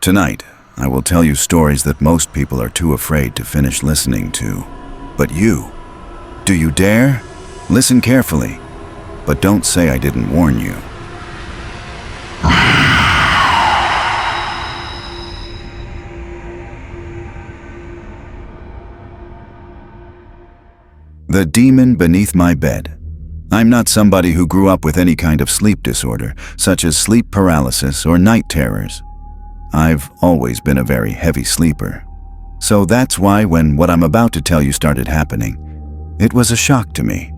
Tonight, I will tell you stories that most people are too afraid to finish listening to. But you, do you dare? Listen carefully, but don't say I didn't warn you. The demon beneath my bed. I'm not somebody who grew up with any kind of sleep disorder, such as sleep paralysis or night terrors. I've always been a very heavy sleeper. So that's why when what I'm about to tell you started happening, it was a shock to me.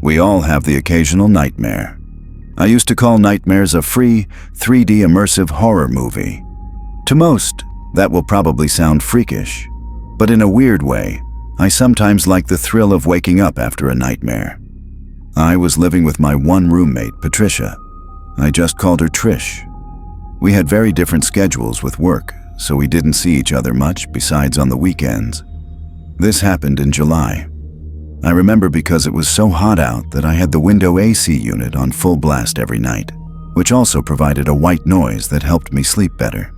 We all have the occasional nightmare. I used to call nightmares a free, 3D immersive horror movie. To most, that will probably sound freakish, but in a weird way, I sometimes like the thrill of waking up after a nightmare. I was living with my one roommate, Patricia. I just called her Trish. We had very different schedules with work, so we didn't see each other much besides on the weekends. This happened in July. I remember because it was so hot out that I had the window AC unit on full blast every night, which also provided a white noise that helped me sleep better.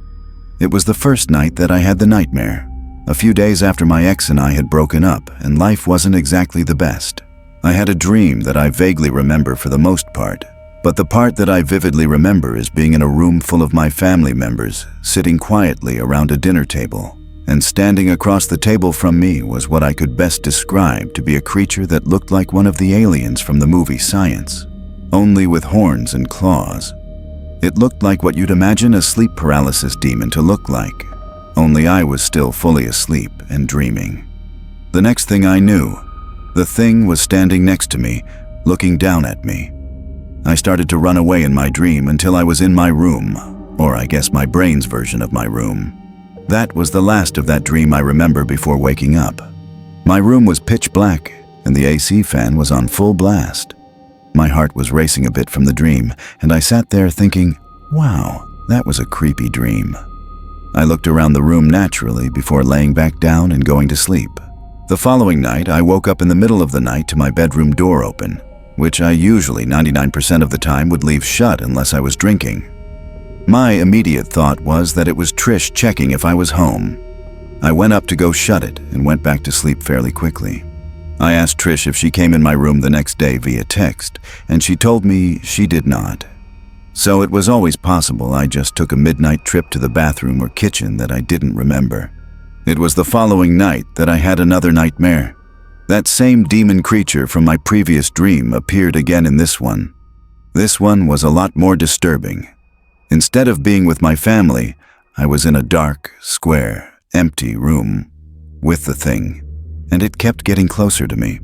It was the first night that I had the nightmare, a few days after my ex and I had broken up and life wasn't exactly the best. I had a dream that I vaguely remember for the most part, but the part that I vividly remember is being in a room full of my family members, sitting quietly around a dinner table, and standing across the table from me was what I could best describe to be a creature that looked like one of the aliens from the movie Science, only with horns and claws. It looked like what you'd imagine a sleep paralysis demon to look like, only I was still fully asleep and dreaming. The next thing I knew, the thing was standing next to me, looking down at me. I started to run away in my dream until I was in my room, or I guess my brain's version of my room. That was the last of that dream I remember before waking up. My room was pitch black, and the AC fan was on full blast. My heart was racing a bit from the dream, and I sat there thinking, wow, that was a creepy dream. I looked around the room naturally before laying back down and going to sleep. The following night, I woke up in the middle of the night to my bedroom door open, which I usually 99% of the time would leave shut unless I was drinking. My immediate thought was that it was Trish checking if I was home. I went up to go shut it and went back to sleep fairly quickly. I asked Trish if she came in my room the next day via text, and she told me she did not. So it was always possible I just took a midnight trip to the bathroom or kitchen that I didn't remember. It was the following night that I had another nightmare. That same demon creature from my previous dream appeared again in this one. This one was a lot more disturbing. Instead of being with my family, I was in a dark, square, empty room with the thing, and it kept getting closer to me.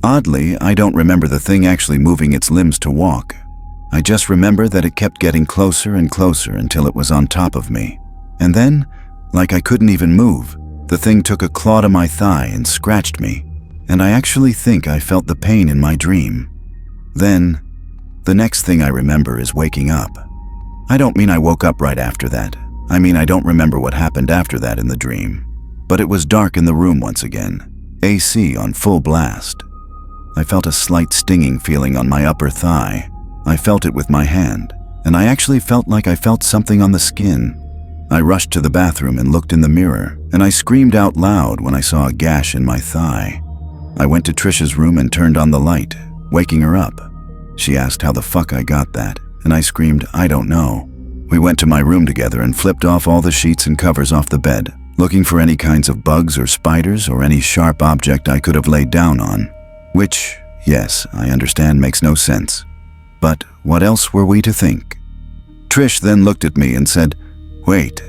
Oddly, I don't remember the thing actually moving its limbs to walk. I just remember that it kept getting closer and closer until it was on top of me. And then, like I couldn't even move, the thing took a claw to my thigh and scratched me, and I actually think I felt the pain in my dream. Then, the next thing I remember is waking up. I don't mean I woke up right after that. I mean I don't remember what happened after that in the dream. But it was dark in the room once again, AC on full blast. I felt a slight stinging feeling on my upper thigh. I felt it with my hand, and I actually felt like I felt something on the skin. I rushed to the bathroom and looked in the mirror, and I screamed out loud when I saw a gash in my thigh. I went to Trisha's room and turned on the light, waking her up. She asked how the fuck I got that, and I screamed, I don't know. We went to my room together and flipped off all the sheets and covers off the bed, looking for any kinds of bugs or spiders or any sharp object I could have laid down on. Which, yes, I understand makes no sense. But what else were we to think? Trish then looked at me and said, wait,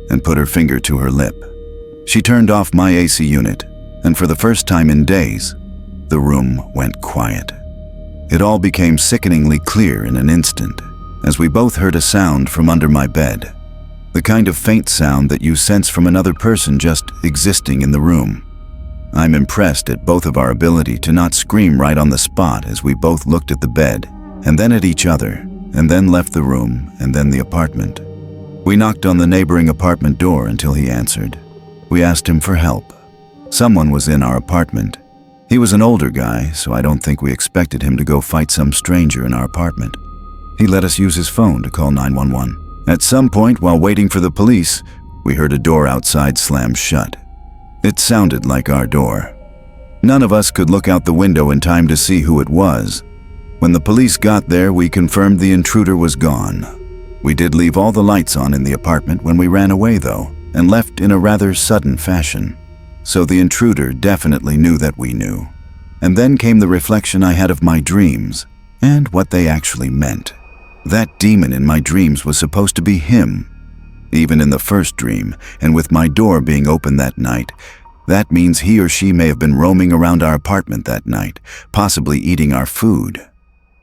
and put her finger to her lip. She turned off my AC unit, and for the first time in days, the room went quiet. It all became sickeningly clear in an instant, as we both heard a sound from under my bed, the kind of faint sound that you sense from another person just existing in the room. I'm impressed at both of our ability to not scream right on the spot as we both looked at the bed, and then at each other, and then left the room, and then the apartment. We knocked on the neighboring apartment door until he answered. We asked him for help. Someone was in our apartment. He was an older guy, so I don't think we expected him to go fight some stranger in our apartment. He let us use his phone to call 911, At some point, while waiting for the police, we heard a door outside slam shut. It sounded like our door. None of us could look out the window in time to see who it was. When the police got there, we confirmed the intruder was gone. We did leave all the lights on in the apartment when we ran away, though, and left in a rather sudden fashion. So the intruder definitely knew that we knew. And then came the reflection I had of my dreams, and what they actually meant. That demon in my dreams was supposed to be him. Even in the first dream, and with my door being open that night, that means he or she may have been roaming around our apartment that night, possibly eating our food.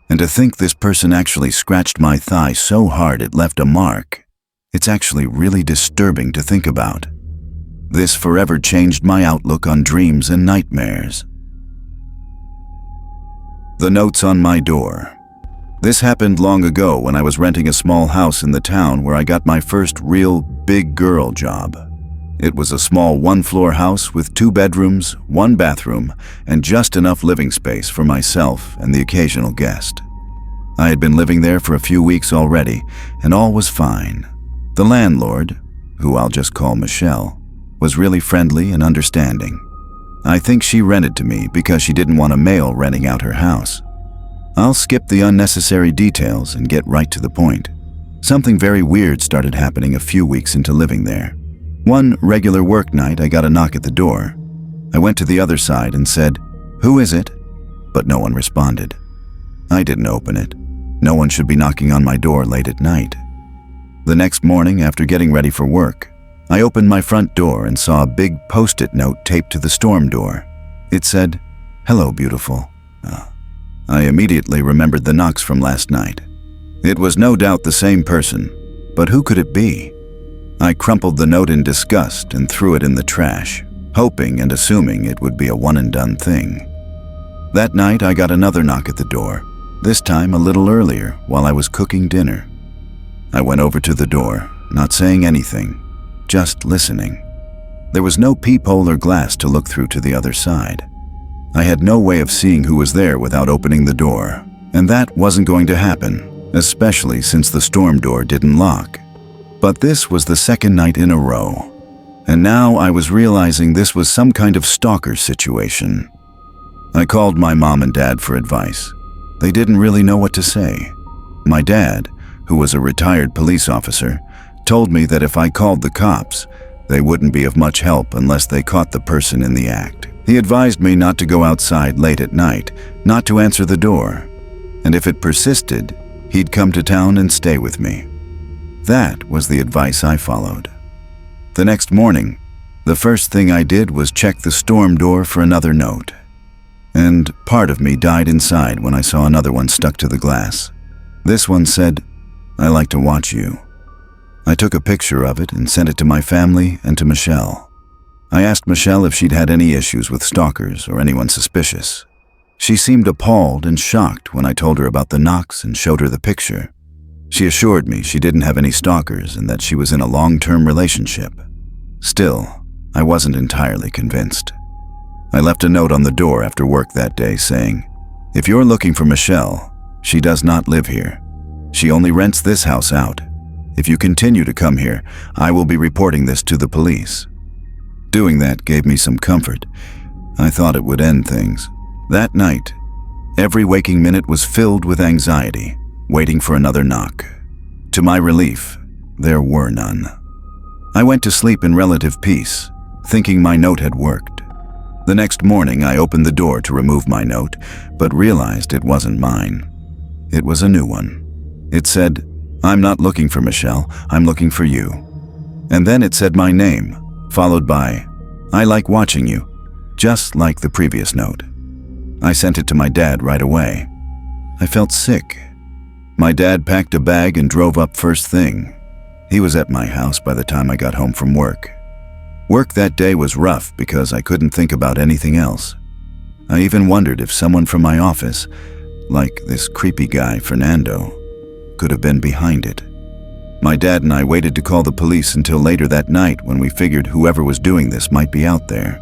And to think this person actually scratched my thigh so hard it left a mark, it's actually really disturbing to think about. This forever changed my outlook on dreams and nightmares. The notes on my door. This happened long ago when I was renting a small house in the town where I got my first real big girl job. It was a small one-floor house with 2 bedrooms, 1 bathroom, and just enough living space for myself and the occasional guest. I had been living there for a few weeks already, and all was fine. The landlord, who I'll just call Michelle, was really friendly and understanding. I think she rented to me because she didn't want a male renting out her house. I'll skip the unnecessary details and get right to the point. Something very weird started happening a few weeks into living there. One regular work night, I got a knock at the door. I went to the other side and said, "Who is it?" But no one responded. I didn't open it. No one should be knocking on my door late at night. The next morning, after getting ready for work, I opened my front door and saw a big post-it note taped to the storm door. It said, "Hello, beautiful." I immediately remembered the knocks from last night. It was no doubt the same person, but who could it be? I crumpled the note in disgust and threw it in the trash, hoping and assuming it would be a one-and-done thing. That night, I got another knock at the door, this time a little earlier while I was cooking dinner. I went over to the door, not saying anything, just listening. There was no peephole or glass to look through to the other side. I had no way of seeing who was there without opening the door, and that wasn't going to happen, especially since the storm door didn't lock. But this was the second night in a row, and now I was realizing this was some kind of stalker situation. I called my mom and dad for advice. They didn't really know what to say. My dad, who was a retired police officer, told me that if I called the cops, they wouldn't be of much help unless they caught the person in the act. He advised me not to go outside late at night, not to answer the door, and if it persisted, he'd come to town and stay with me. That was the advice I followed. The next morning, the first thing I did was check the storm door for another note. And part of me died inside when I saw another one stuck to the glass. This one said, "I like to watch you." I took a picture of it and sent it to my family and to Michelle. I asked Michelle if she'd had any issues with stalkers or anyone suspicious. She seemed appalled and shocked when I told her about the knocks and showed her the picture. She assured me she didn't have any stalkers and that she was in a long-term relationship. Still, I wasn't entirely convinced. I left a note on the door after work that day saying, "If you're looking for Michelle, she does not live here. She only rents this house out. If you continue to come here, I will be reporting this to the police." Doing that gave me some comfort. I thought it would end things. That night, every waking minute was filled with anxiety, waiting for another knock. To my relief, there were none. I went to sleep in relative peace, thinking my note had worked. The next morning, I opened the door to remove my note, but realized it wasn't mine. It was a new one. It said, "I'm not looking for Michelle, I'm looking for you." And then it said my name, followed by, "I like watching you," just like the previous note. I sent it to my dad right away. I felt sick. My dad packed a bag and drove up first thing. He was at my house by the time I got home from work. Work that day was rough because I couldn't think about anything else. I even wondered if someone from my office, like this creepy guy Fernando, could have been behind it. My dad and I waited to call the police until later that night when we figured whoever was doing this might be out there.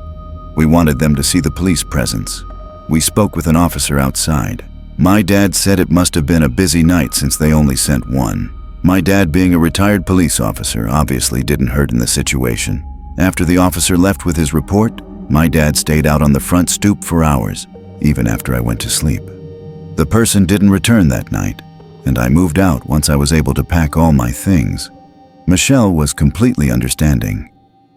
We wanted them to see the police presence. We spoke with an officer outside. My dad said it must have been a busy night since they only sent one. My dad, being a retired police officer, obviously didn't hurt in the situation. After the officer left with his report, my dad stayed out on the front stoop for hours, even after I went to sleep. The person didn't return that night, and I moved out once I was able to pack all my things. Michelle was completely understanding.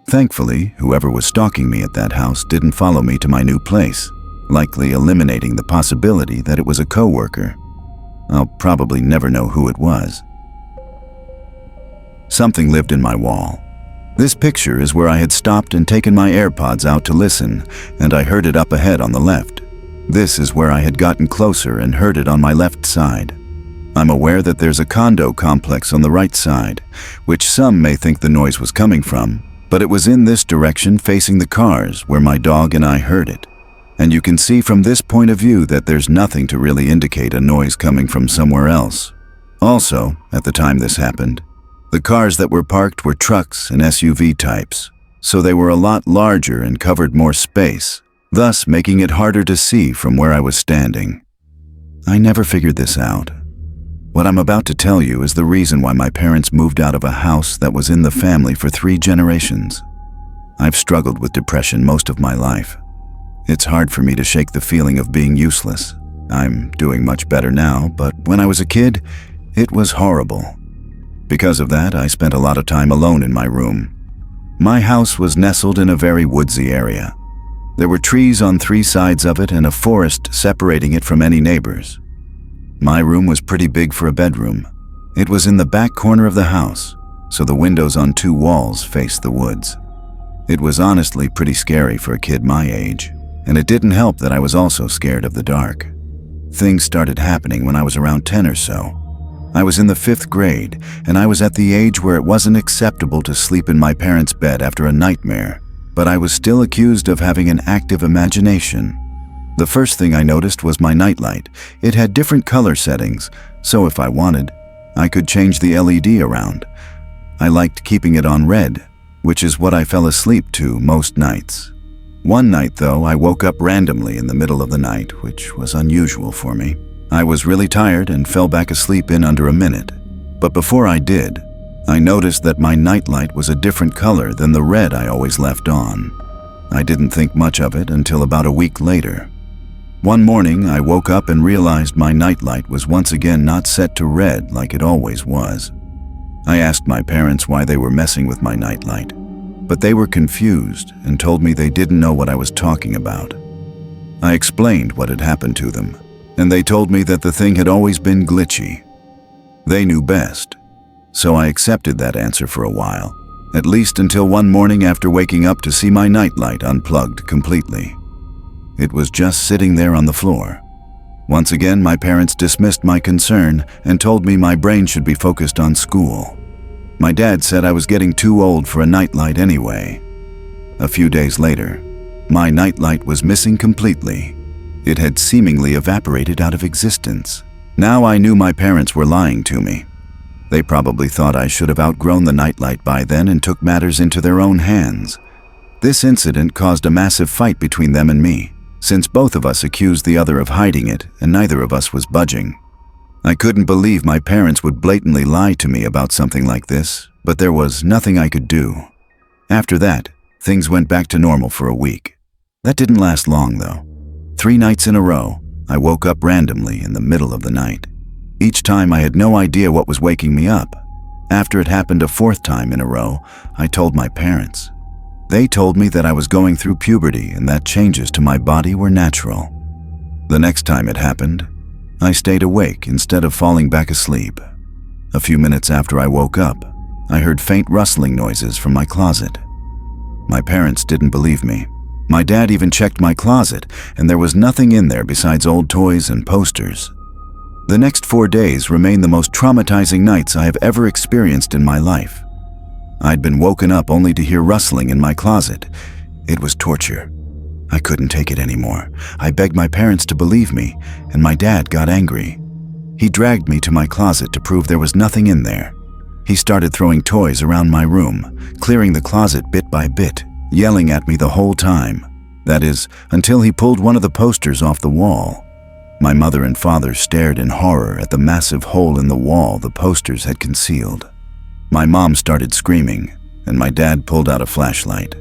Thankfully, whoever was stalking me at that house didn't follow me to my new place, likely eliminating the possibility that it was a coworker. I'll probably never know who it was. Something lived in my wall. This picture is where I had stopped and taken my AirPods out to listen, and I heard it up ahead on the left. This is where I had gotten closer and heard it on my left side. I'm aware that there's a condo complex on the right side, which some may think the noise was coming from, but it was in this direction facing the cars where my dog and I heard it. And you can see from this point of view that there's nothing to really indicate a noise coming from somewhere else. Also, at the time this happened, the cars that were parked were trucks and SUV types, so they were a lot larger and covered more space, thus making it harder to see from where I was standing. I never figured this out. What I'm about to tell you is the reason why my parents moved out of a house that was in the family for 3 generations. I've struggled with depression most of my life. It's hard for me to shake the feeling of being useless. I'm doing much better now, but when I was a kid, it was horrible. Because of that, I spent a lot of time alone in my room. My house was nestled in a very woodsy area. There were trees on 3 sides of it and a forest separating it from any neighbors. My room was pretty big for a bedroom. It was in the back corner of the house, so the windows on 2 walls faced the woods. It was honestly pretty scary for a kid my age, and it didn't help that I was also scared of the dark. Things started happening when I was around 10 or so. I was in the 5th grade, and I was at the age where it wasn't acceptable to sleep in my parents' bed after a nightmare, but I was still accused of having an active imagination. The first thing I noticed was my nightlight. It had different color settings, so if I wanted, I could change the LED around. I liked keeping it on red, which is what I fell asleep to most nights. One night, though, I woke up randomly in the middle of the night, which was unusual for me. I was really tired and fell back asleep in under a minute. But before I did, I noticed that my nightlight was a different color than the red I always left on. I didn't think much of it until about a week later. One morning, I woke up and realized my nightlight was once again not set to red like it always was. I asked my parents why they were messing with my nightlight, but they were confused and told me they didn't know what I was talking about. I explained what had happened to them, and they told me that the thing had always been glitchy. They knew best, so I accepted that answer for a while, at least until one morning after waking up to see my nightlight unplugged completely. It was just sitting there on the floor. Once again, my parents dismissed my concern and told me my brain should be focused on school. My dad said I was getting too old for a nightlight anyway. A few days later, my nightlight was missing completely. It had seemingly evaporated out of existence. Now I knew my parents were lying to me. They probably thought I should have outgrown the nightlight by then and took matters into their own hands. This incident caused a massive fight between them and me, since both of us accused the other of hiding it and neither of us was budging. I couldn't believe my parents would blatantly lie to me about something like this, but there was nothing I could do. After that, things went back to normal for a week. That didn't last long, though. 3 nights in a row, I woke up randomly in the middle of the night. Each time I had no idea what was waking me up. After it happened a 4th time in a row, I told my parents. They told me that I was going through puberty and that changes to my body were natural. The next time it happened, I stayed awake instead of falling back asleep. A few minutes after I woke up, I heard faint rustling noises from my closet. My parents didn't believe me. My dad even checked my closet, and there was nothing in there besides old toys and posters. The next 4 days remained the most traumatizing nights I have ever experienced in my life. I'd been woken up only to hear rustling in my closet. It was torture. I couldn't take it anymore. I begged my parents to believe me, and my dad got angry. He dragged me to my closet to prove there was nothing in there. He started throwing toys around my room, clearing the closet bit by bit, yelling at me the whole time. That is, until he pulled one of the posters off the wall. My mother and father stared in horror at the massive hole in the wall the posters had concealed. My mom started screaming, and my dad pulled out a flashlight.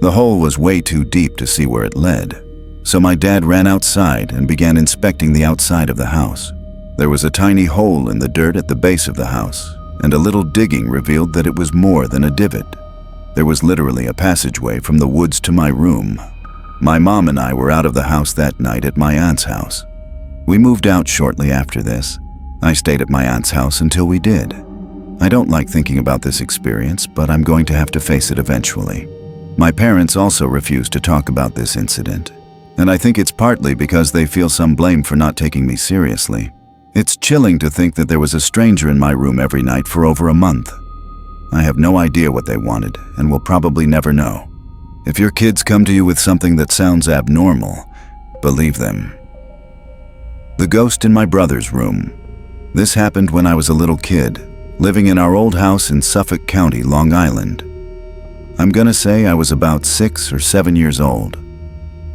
The hole was way too deep to see where it led, so my dad ran outside and began inspecting the outside of the house. There was a tiny hole in the dirt at the base of the house, and a little digging revealed that it was more than a divot. There was literally a passageway from the woods to my room. My mom and I were out of the house that night at my aunt's house. We moved out shortly after this. I stayed at my aunt's house until we did. I don't like thinking about this experience, but I'm going to have to face it eventually. My parents also refused to talk about this incident, and I think it's partly because they feel some blame for not taking me seriously. It's chilling to think that there was a stranger in my room every night for over a month. I have no idea what they wanted and will probably never know. If your kids come to you with something that sounds abnormal, believe them. The ghost in my brother's room. This happened when I was a little kid, living in our old house in Suffolk County, Long Island. I'm gonna say I was about 6 or 7 years old.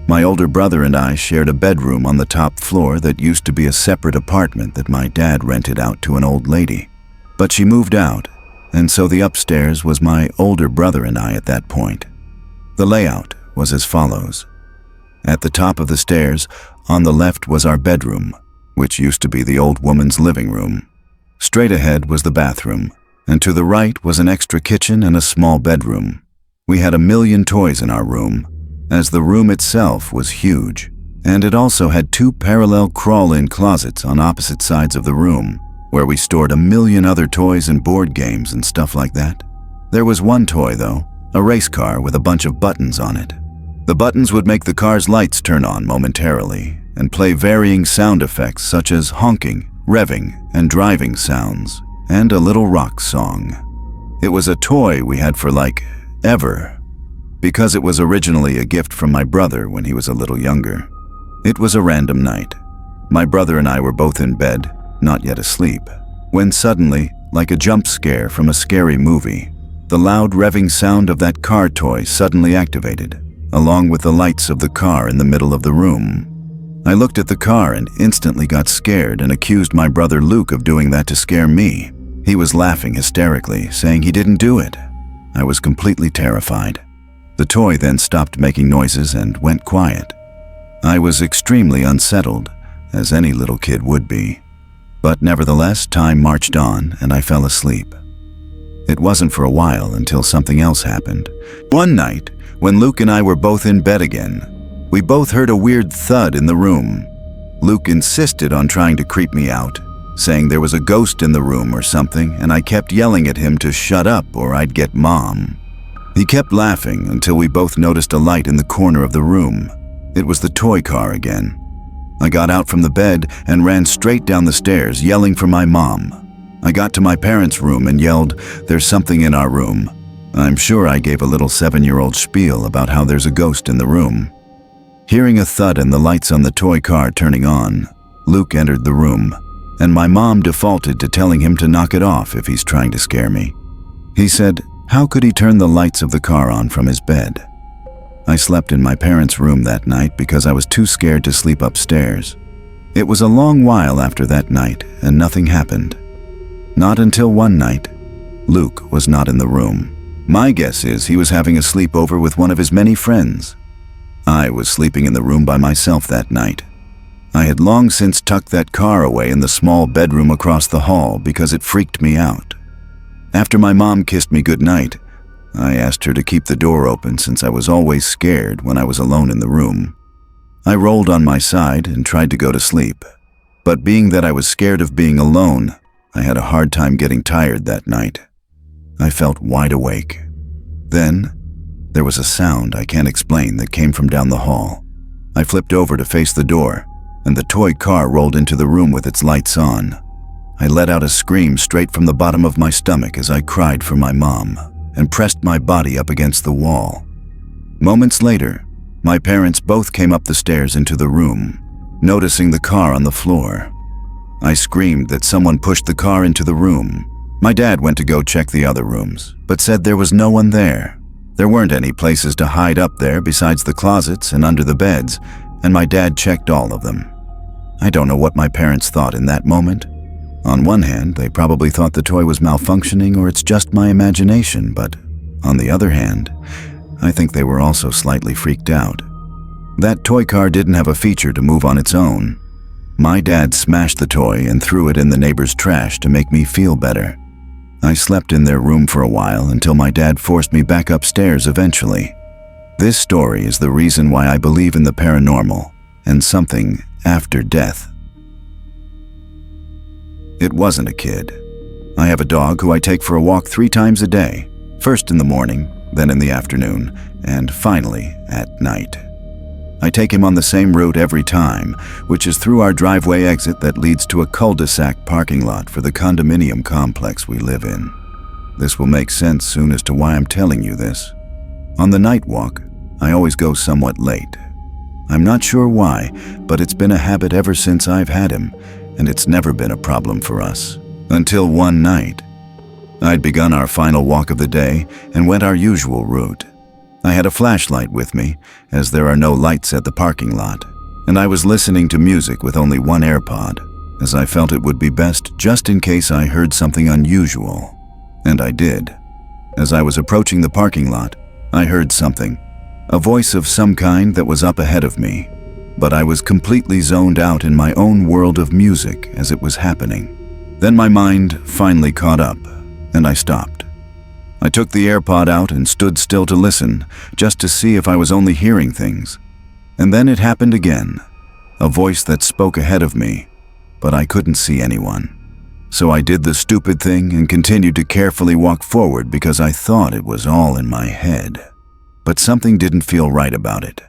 My older brother and I shared a bedroom on the top floor that used to be a separate apartment that my dad rented out to an old lady. But she moved out, and so the upstairs was my older brother and I at that point. The layout was as follows. At the top of the stairs, on the left was our bedroom, which used to be the old woman's living room. Straight ahead was the bathroom, and to the right was an extra kitchen and a small bedroom. We had a million toys in our room, as the room itself was huge, and it also had 2 parallel crawl-in closets on opposite sides of the room, where we stored a million other toys and board games and stuff like that. There was one toy, though, a race car with a bunch of buttons on it. The buttons would make the car's lights turn on momentarily and play varying sound effects such as honking, revving, and driving sounds, and a little rock song. It was a toy we had for ever, because it was originally a gift from my brother when he was a little younger. It was a random night. My brother and I were both in bed, not yet asleep, when suddenly, like a jump scare from a scary movie, the loud revving sound of that car toy suddenly activated, along with the lights of the car in the middle of the room. I looked at the car and instantly got scared and accused my brother Luke of doing that to scare me. He was laughing hysterically, saying he didn't do it. I was completely terrified. The toy then stopped making noises and went quiet. I was extremely unsettled, as any little kid would be. But nevertheless, time marched on and I fell asleep. It wasn't for a while until something else happened. One night, when Luke and I were both in bed again, we both heard a weird thud in the room. Luke insisted on trying to creep me out, saying there was a ghost in the room or something, and I kept yelling at him to shut up or I'd get Mom. He kept laughing until we both noticed a light in the corner of the room. It was the toy car again. I got out from the bed and ran straight down the stairs, yelling for my mom. I got to my parents' room and yelled, "There's something in our room." I'm sure I gave a little 7-year-old spiel about how there's a ghost in the room. Hearing a thud and the lights on the toy car turning on, Luke entered the room, and my mom defaulted to telling him to knock it off if he's trying to scare me. He said, how could he turn the lights of the car on from his bed? I slept in my parents' room that night because I was too scared to sleep upstairs. It was a long while after that night, and nothing happened. Not until one night, Luke was not in the room. My guess is he was having a sleepover with one of his many friends. I was sleeping in the room by myself that night. I had long since tucked that car away in the small bedroom across the hall because it freaked me out. After my mom kissed me goodnight, I asked her to keep the door open since I was always scared when I was alone in the room. I rolled on my side and tried to go to sleep, but being that I was scared of being alone, I had a hard time getting tired that night. I felt wide awake. Then, there was a sound I can't explain that came from down the hall. I flipped over to face the door, and the toy car rolled into the room with its lights on. I let out a scream straight from the bottom of my stomach as I cried for my mom and pressed my body up against the wall. Moments later, my parents both came up the stairs into the room, noticing the car on the floor. I screamed that someone pushed the car into the room. My dad went to go check the other rooms, but said there was no one there. There weren't any places to hide up there besides the closets and under the beds, and my dad checked all of them. I don't know what my parents thought in that moment. On one hand, they probably thought the toy was malfunctioning or it's just my imagination, but on the other hand, I think they were also slightly freaked out. That toy car didn't have a feature to move on its own. My dad smashed the toy and threw it in the neighbor's trash to make me feel better. I slept in their room for a while until my dad forced me back upstairs eventually. This story is the reason why I believe in the paranormal and something after death. It wasn't a kid. I have a dog who I take for a walk 3 times a day, first in the morning, then in the afternoon, and finally at night. I take him on the same route every time, which is through our driveway exit that leads to a cul-de-sac parking lot for the condominium complex we live in. This will make sense soon as to why I'm telling you this. On the night walk, I always go somewhat late. I'm not sure why, but it's been a habit ever since I've had him, and it's never been a problem for us. Until one night. I'd begun our final walk of the day and went our usual route. I had a flashlight with me, as there are no lights at the parking lot, and I was listening to music with only one AirPod, as I felt it would be best just in case I heard something unusual. And I did. As I was approaching the parking lot, I heard something, a voice of some kind that was up ahead of me, but I was completely zoned out in my own world of music as it was happening. Then my mind finally caught up, and I stopped. I took the AirPod out and stood still to listen, just to see if I was only hearing things. And then it happened again, a voice that spoke ahead of me, but I couldn't see anyone. So I did the stupid thing and continued to carefully walk forward because I thought it was all in my head. But something didn't feel right about it.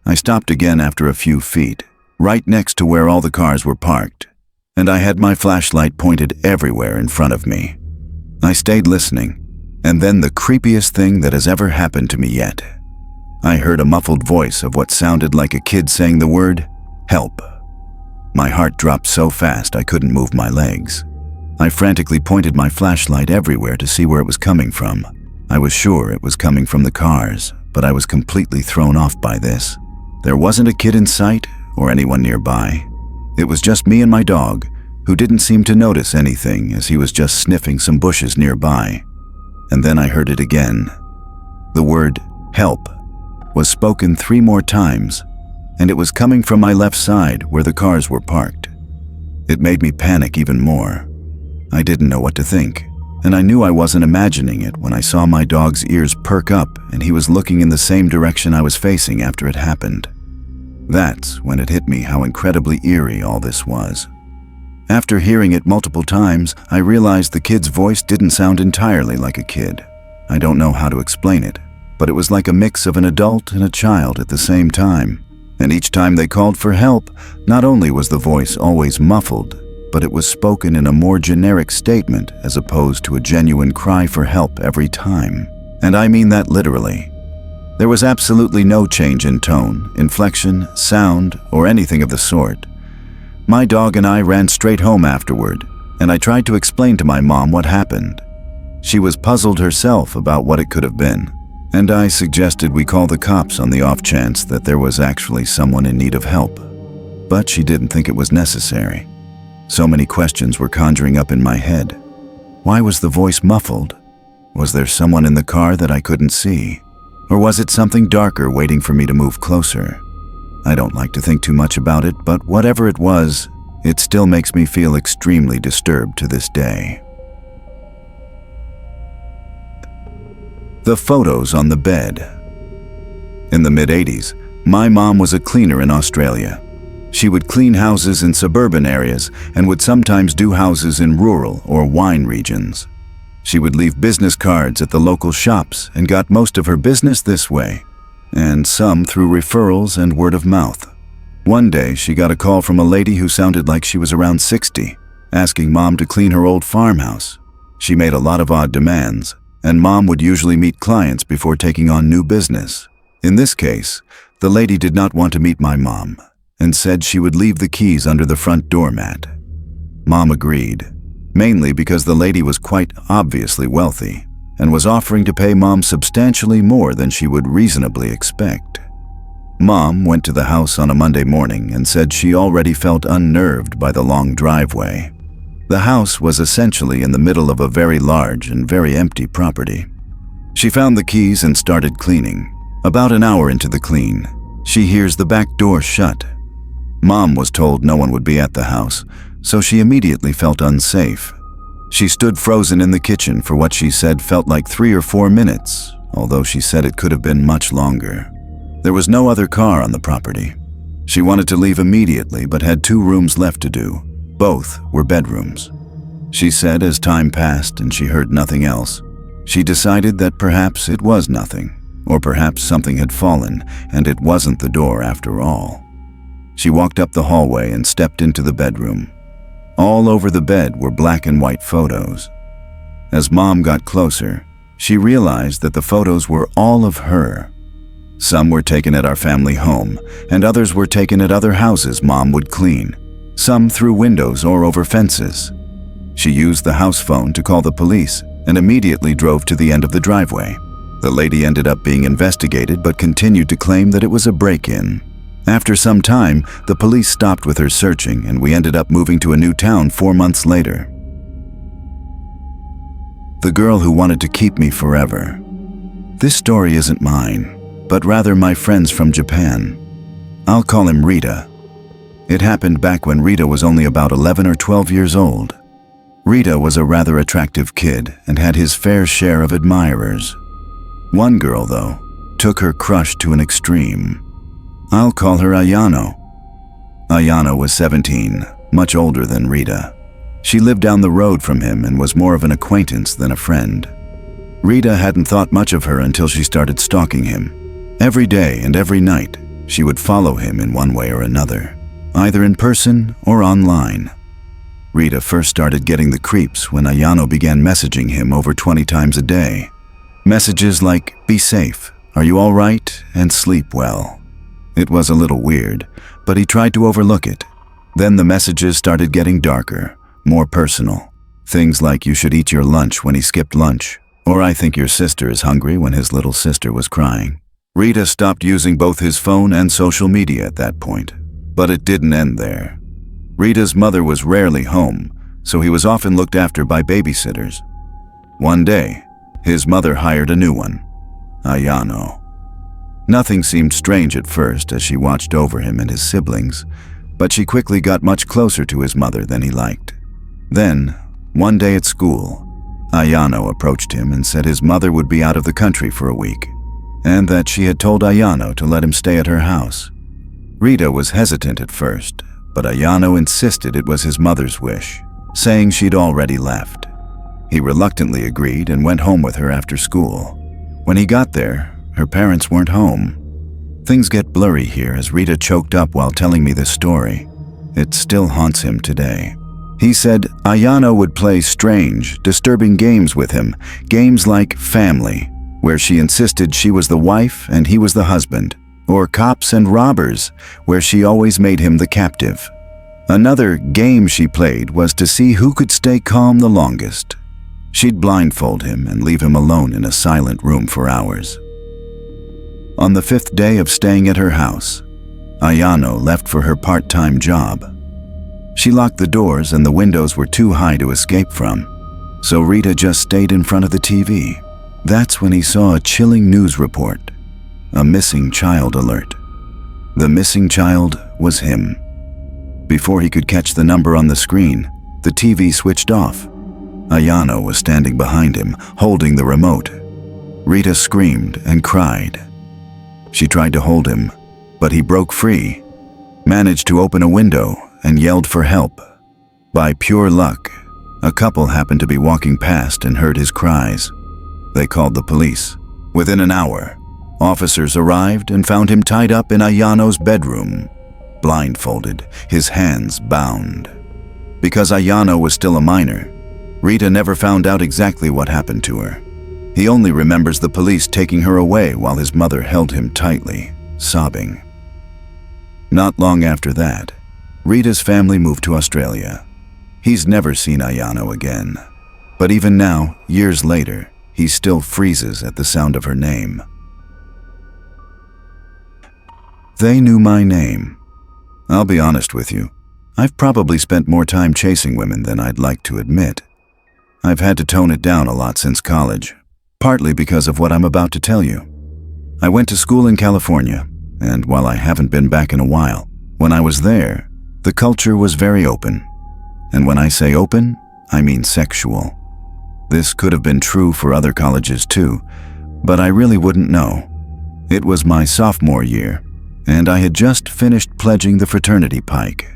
I stopped again after a few feet, right next to where all the cars were parked, and I had my flashlight pointed everywhere in front of me. I stayed listening. And then the creepiest thing that has ever happened to me yet. I heard a muffled voice of what sounded like a kid saying the word, "Help." My heart dropped so fast I couldn't move my legs. I frantically pointed my flashlight everywhere to see where it was coming from. I was sure it was coming from the cars, but I was completely thrown off by this. There wasn't a kid in sight or anyone nearby. It was just me and my dog, who didn't seem to notice anything as he was just sniffing some bushes nearby. And then I heard it again. The word, "help," was spoken 3 more times, and it was coming from my left side where the cars were parked. It made me panic even more. I didn't know what to think, and I knew I wasn't imagining it when I saw my dog's ears perk up and he was looking in the same direction I was facing after it happened. That's when it hit me how incredibly eerie all this was. After hearing it multiple times, I realized the kid's voice didn't sound entirely like a kid. I don't know how to explain it, but it was like a mix of an adult and a child at the same time. And each time they called for help, not only was the voice always muffled, but it was spoken in a more generic statement as opposed to a genuine cry for help every time. And I mean that literally. There was absolutely no change in tone, inflection, sound, or anything of the sort. My dog and I ran straight home afterward, and I tried to explain to my mom what happened. She was puzzled herself about what it could have been, and I suggested we call the cops on the off chance that there was actually someone in need of help. But she didn't think it was necessary. So many questions were conjuring up in my head. Why was the voice muffled? Was there someone in the car that I couldn't see? Or was it something darker waiting for me to move closer? I don't like to think too much about it, but whatever it was, it still makes me feel extremely disturbed to this day. The photos on the bed. In the mid-80s, my mom was a cleaner in Australia. She would clean houses in suburban areas and would sometimes do houses in rural or wine regions. She would leave business cards at the local shops and got most of her business this way, and some through referrals and word of mouth. One day, she got a call from a lady who sounded like she was around 60, asking Mom to clean her old farmhouse. She made a lot of odd demands, and Mom would usually meet clients before taking on new business. In this case, the lady did not want to meet my mom and said she would leave the keys under the front doormat. Mom agreed, mainly because the lady was quite obviously wealthy and was offering to pay Mom substantially more than she would reasonably expect. Mom went to the house on a Monday morning and said she already felt unnerved by the long driveway. The house was essentially in the middle of a very large and very empty property. She found the keys and started cleaning. About an hour into the clean, she hears the back door shut. Mom was told no one would be at the house, so she immediately felt unsafe. She stood frozen in the kitchen for what she said felt like 3 or 4 minutes, although she said it could have been much longer. There was no other car on the property. She wanted to leave immediately but had 2 rooms left to do. Both were bedrooms. She said as time passed and she heard nothing else, she decided that perhaps it was nothing, or perhaps something had fallen and it wasn't the door after all. She walked up the hallway and stepped into the bedroom. All over the bed were black and white photos. As Mom got closer, she realized that the photos were all of her. Some were taken at our family home, and others were taken at other houses Mom would clean, some through windows or over fences. She used the house phone to call the police and immediately drove to the end of the driveway. The lady ended up being investigated but continued to claim that it was a break-in. After some time, the police stopped with her searching and we ended up moving to a new town 4 months later. The girl who wanted to keep me forever. This story isn't mine, but rather my friend's from Japan. I'll call him Rita. It happened back when Rita was only about 11 or 12 years old. Rita was a rather attractive kid and had his fair share of admirers. One girl, though, took her crush to an extreme. I'll call her Ayano. Ayano was 17, much older than Rita. She lived down the road from him and was more of an acquaintance than a friend. Rita hadn't thought much of her until she started stalking him. Every day and every night, she would follow him in one way or another, either in person or online. Rita first started getting the creeps when Ayano began messaging him over 20 times a day. Messages like, "Be safe, are you all right, and sleep well." It was a little weird, but he tried to overlook it. Then the messages started getting darker, more personal. Things like, "You should eat your lunch" when he skipped lunch, or "I think your sister is hungry" when his little sister was crying. Rita stopped using both his phone and social media at that point, but it didn't end there. Rita's mother was rarely home, so he was often looked after by babysitters. One day, his mother hired a new one, Ayano. Nothing seemed strange at first as she watched over him and his siblings, but she quickly got much closer to his mother than he liked. Then, one day at school, Ayano approached him and said his mother would be out of the country for a week, and that she had told Ayano to let him stay at her house. Rita was hesitant at first, but Ayano insisted it was his mother's wish, saying she'd already left. He reluctantly agreed and went home with her after school. When he got there, her parents weren't home. Things get blurry here as Rita choked up while telling me this story. It still haunts him today. He said Ayano would play strange, disturbing games with him, games like Family, where she insisted she was the wife and he was the husband, or Cops and Robbers, where she always made him the captive. Another game she played was to see who could stay calm the longest. She'd blindfold him and leave him alone in a silent room for hours. On the 5th day of staying at her house, Ayano left for her part-time job. She locked the doors and the windows were too high to escape from, so Rita just stayed in front of the TV. That's when he saw a chilling news report, a missing child alert. The missing child was him. Before he could catch the number on the screen, the TV switched off. Ayano was standing behind him, holding the remote. Rita screamed and cried. She tried to hold him, but he broke free, managed to open a window, and yelled for help. By pure luck, a couple happened to be walking past and heard his cries. They called the police. Within an hour, officers arrived and found him tied up in Ayano's bedroom, blindfolded, his hands bound. Because Ayano was still a minor, Rita never found out exactly what happened to her. He only remembers the police taking her away while his mother held him tightly, sobbing. Not long after that, Rita's family moved to Australia. He's never seen Ayano again, but even now, years later, he still freezes at the sound of her name. They knew my name. I'll be honest with you. I've probably spent more time chasing women than I'd like to admit. I've had to tone it down a lot since college, partly because of what I'm about to tell you. I went to school in California, and while I haven't been back in a while, when I was there, the culture was very open. And when I say open, I mean sexual. This could have been true for other colleges too, but I really wouldn't know. It was my sophomore year, and I had just finished pledging the fraternity pike.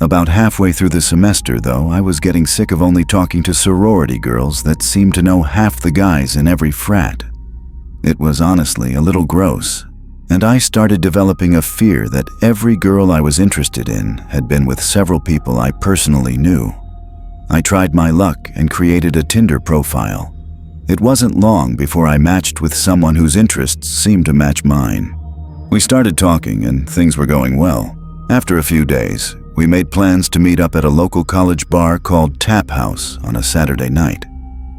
About halfway through the semester, though, I was getting sick of only talking to sorority girls that seemed to know half the guys in every frat. It was honestly a little gross, and I started developing a fear that every girl I was interested in had been with several people I personally knew. I tried my luck and created a Tinder profile. It wasn't long before I matched with someone whose interests seemed to match mine. We started talking and things were going well. After a few days, we made plans to meet up at a local college bar called Tap House on a Saturday night.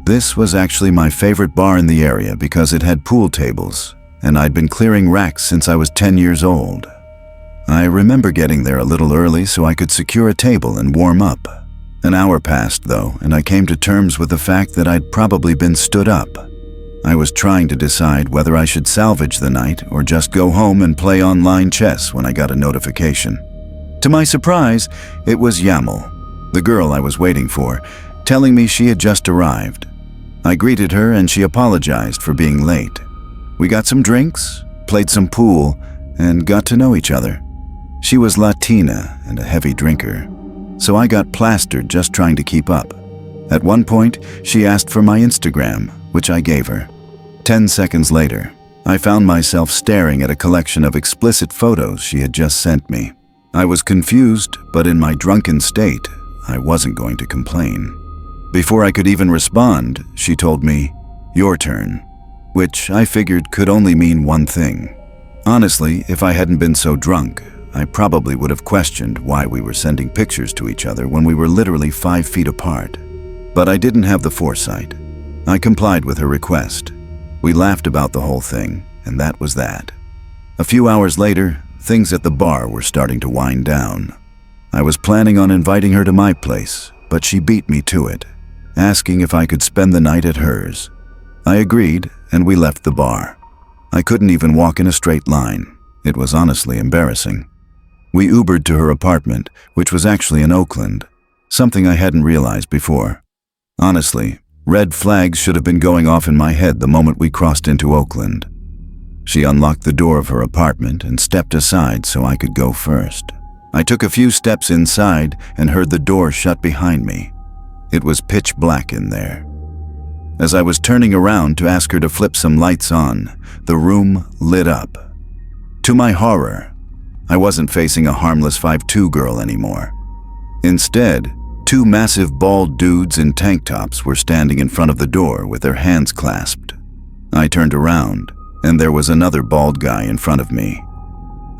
This was actually my favorite bar in the area because it had pool tables, and I'd been clearing racks since I was 10 years old. I remember getting there a little early so I could secure a table and warm up. An hour passed, though, and I came to terms with the fact that I'd probably been stood up. I was trying to decide whether I should salvage the night or just go home and play online chess when I got a notification. To my surprise, it was Yamil, the girl I was waiting for, telling me she had just arrived. I greeted her and she apologized for being late. We got some drinks, played some pool, and got to know each other. She was Latina and a heavy drinker, so I got plastered just trying to keep up. At one point, she asked for my Instagram, which I gave her. 10 seconds later, I found myself staring at a collection of explicit photos she had just sent me. I was confused, but in my drunken state, I wasn't going to complain. Before I could even respond, she told me, "Your turn," which I figured could only mean one thing. Honestly, if I hadn't been so drunk, I probably would have questioned why we were sending pictures to each other when we were literally 5 feet apart. But I didn't have the foresight. I complied with her request. We laughed about the whole thing, and that was that. A few hours later, things at the bar were starting to wind down. I was planning on inviting her to my place, but she beat me to it, asking if I could spend the night at hers. I agreed, and we left the bar. I couldn't even walk in a straight line. It was honestly embarrassing. We Ubered to her apartment, which was actually in Oakland, something I hadn't realized before. Honestly, red flags should have been going off in my head the moment we crossed into Oakland. She unlocked the door of her apartment and stepped aside so I could go first. I took a few steps inside and heard the door shut behind me. It was pitch black in there. As I was turning around to ask her to flip some lights on, the room lit up. To my horror, I wasn't facing a harmless 5'2" girl anymore. Instead, 2 massive bald dudes in tank tops were standing in front of the door with their hands clasped. I turned around, and there was another bald guy in front of me.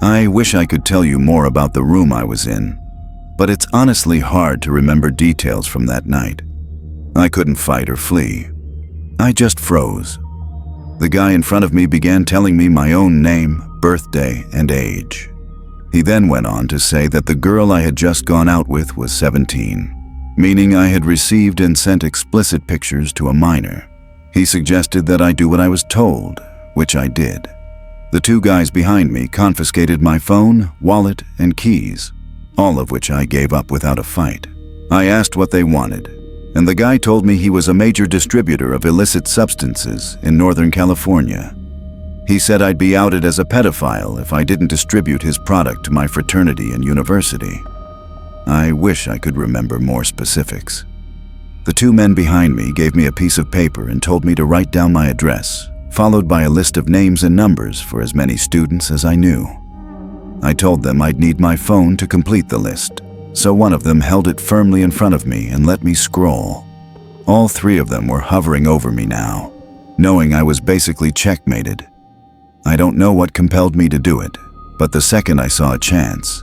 I wish I could tell you more about the room I was in, but it's honestly hard to remember details from that night. I couldn't fight or flee. I just froze. The guy in front of me began telling me my own name, birthday, and age. He then went on to say that the girl I had just gone out with was 17, meaning I had received and sent explicit pictures to a minor. He suggested that I do what I was told, which I did. The 2 guys behind me confiscated my phone, wallet, and keys, all of which I gave up without a fight. I asked what they wanted, and the guy told me he was a major distributor of illicit substances in Northern California. He said I'd be outed as a pedophile if I didn't distribute his product to my fraternity and university. I wish I could remember more specifics. The 2 men behind me gave me a piece of paper and told me to write down my address, followed by a list of names and numbers for as many students as I knew. I told them I'd need my phone to complete the list, so one of them held it firmly in front of me and let me scroll. All 3 of them were hovering over me now, knowing I was basically checkmated. I don't know what compelled me to do it, but the second I saw a chance,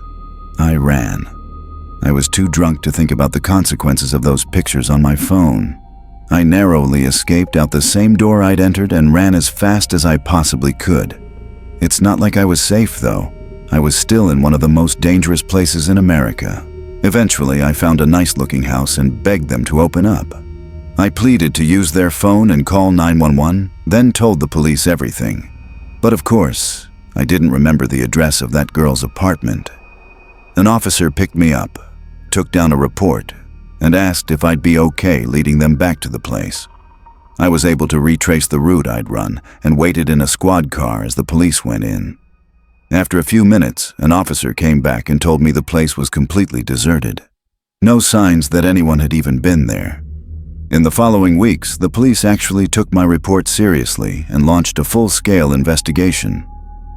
I ran. I was too drunk to think about the consequences of those pictures on my phone. I narrowly escaped out the same door I'd entered and ran as fast as I possibly could. It's not like I was safe, though. I was still in one of the most dangerous places in America. Eventually, I found a nice-looking house and begged them to open up. I pleaded to use their phone and call 911, then told the police everything. But of course, I didn't remember the address of that girl's apartment. An officer picked me up, took down a report, and asked if I'd be okay leading them back to the place. I was able to retrace the route I'd run and waited in a squad car as the police went in. After a few minutes, an officer came back and told me the place was completely deserted. No signs that anyone had even been there. In the following weeks, the police actually took my report seriously and launched a full-scale investigation.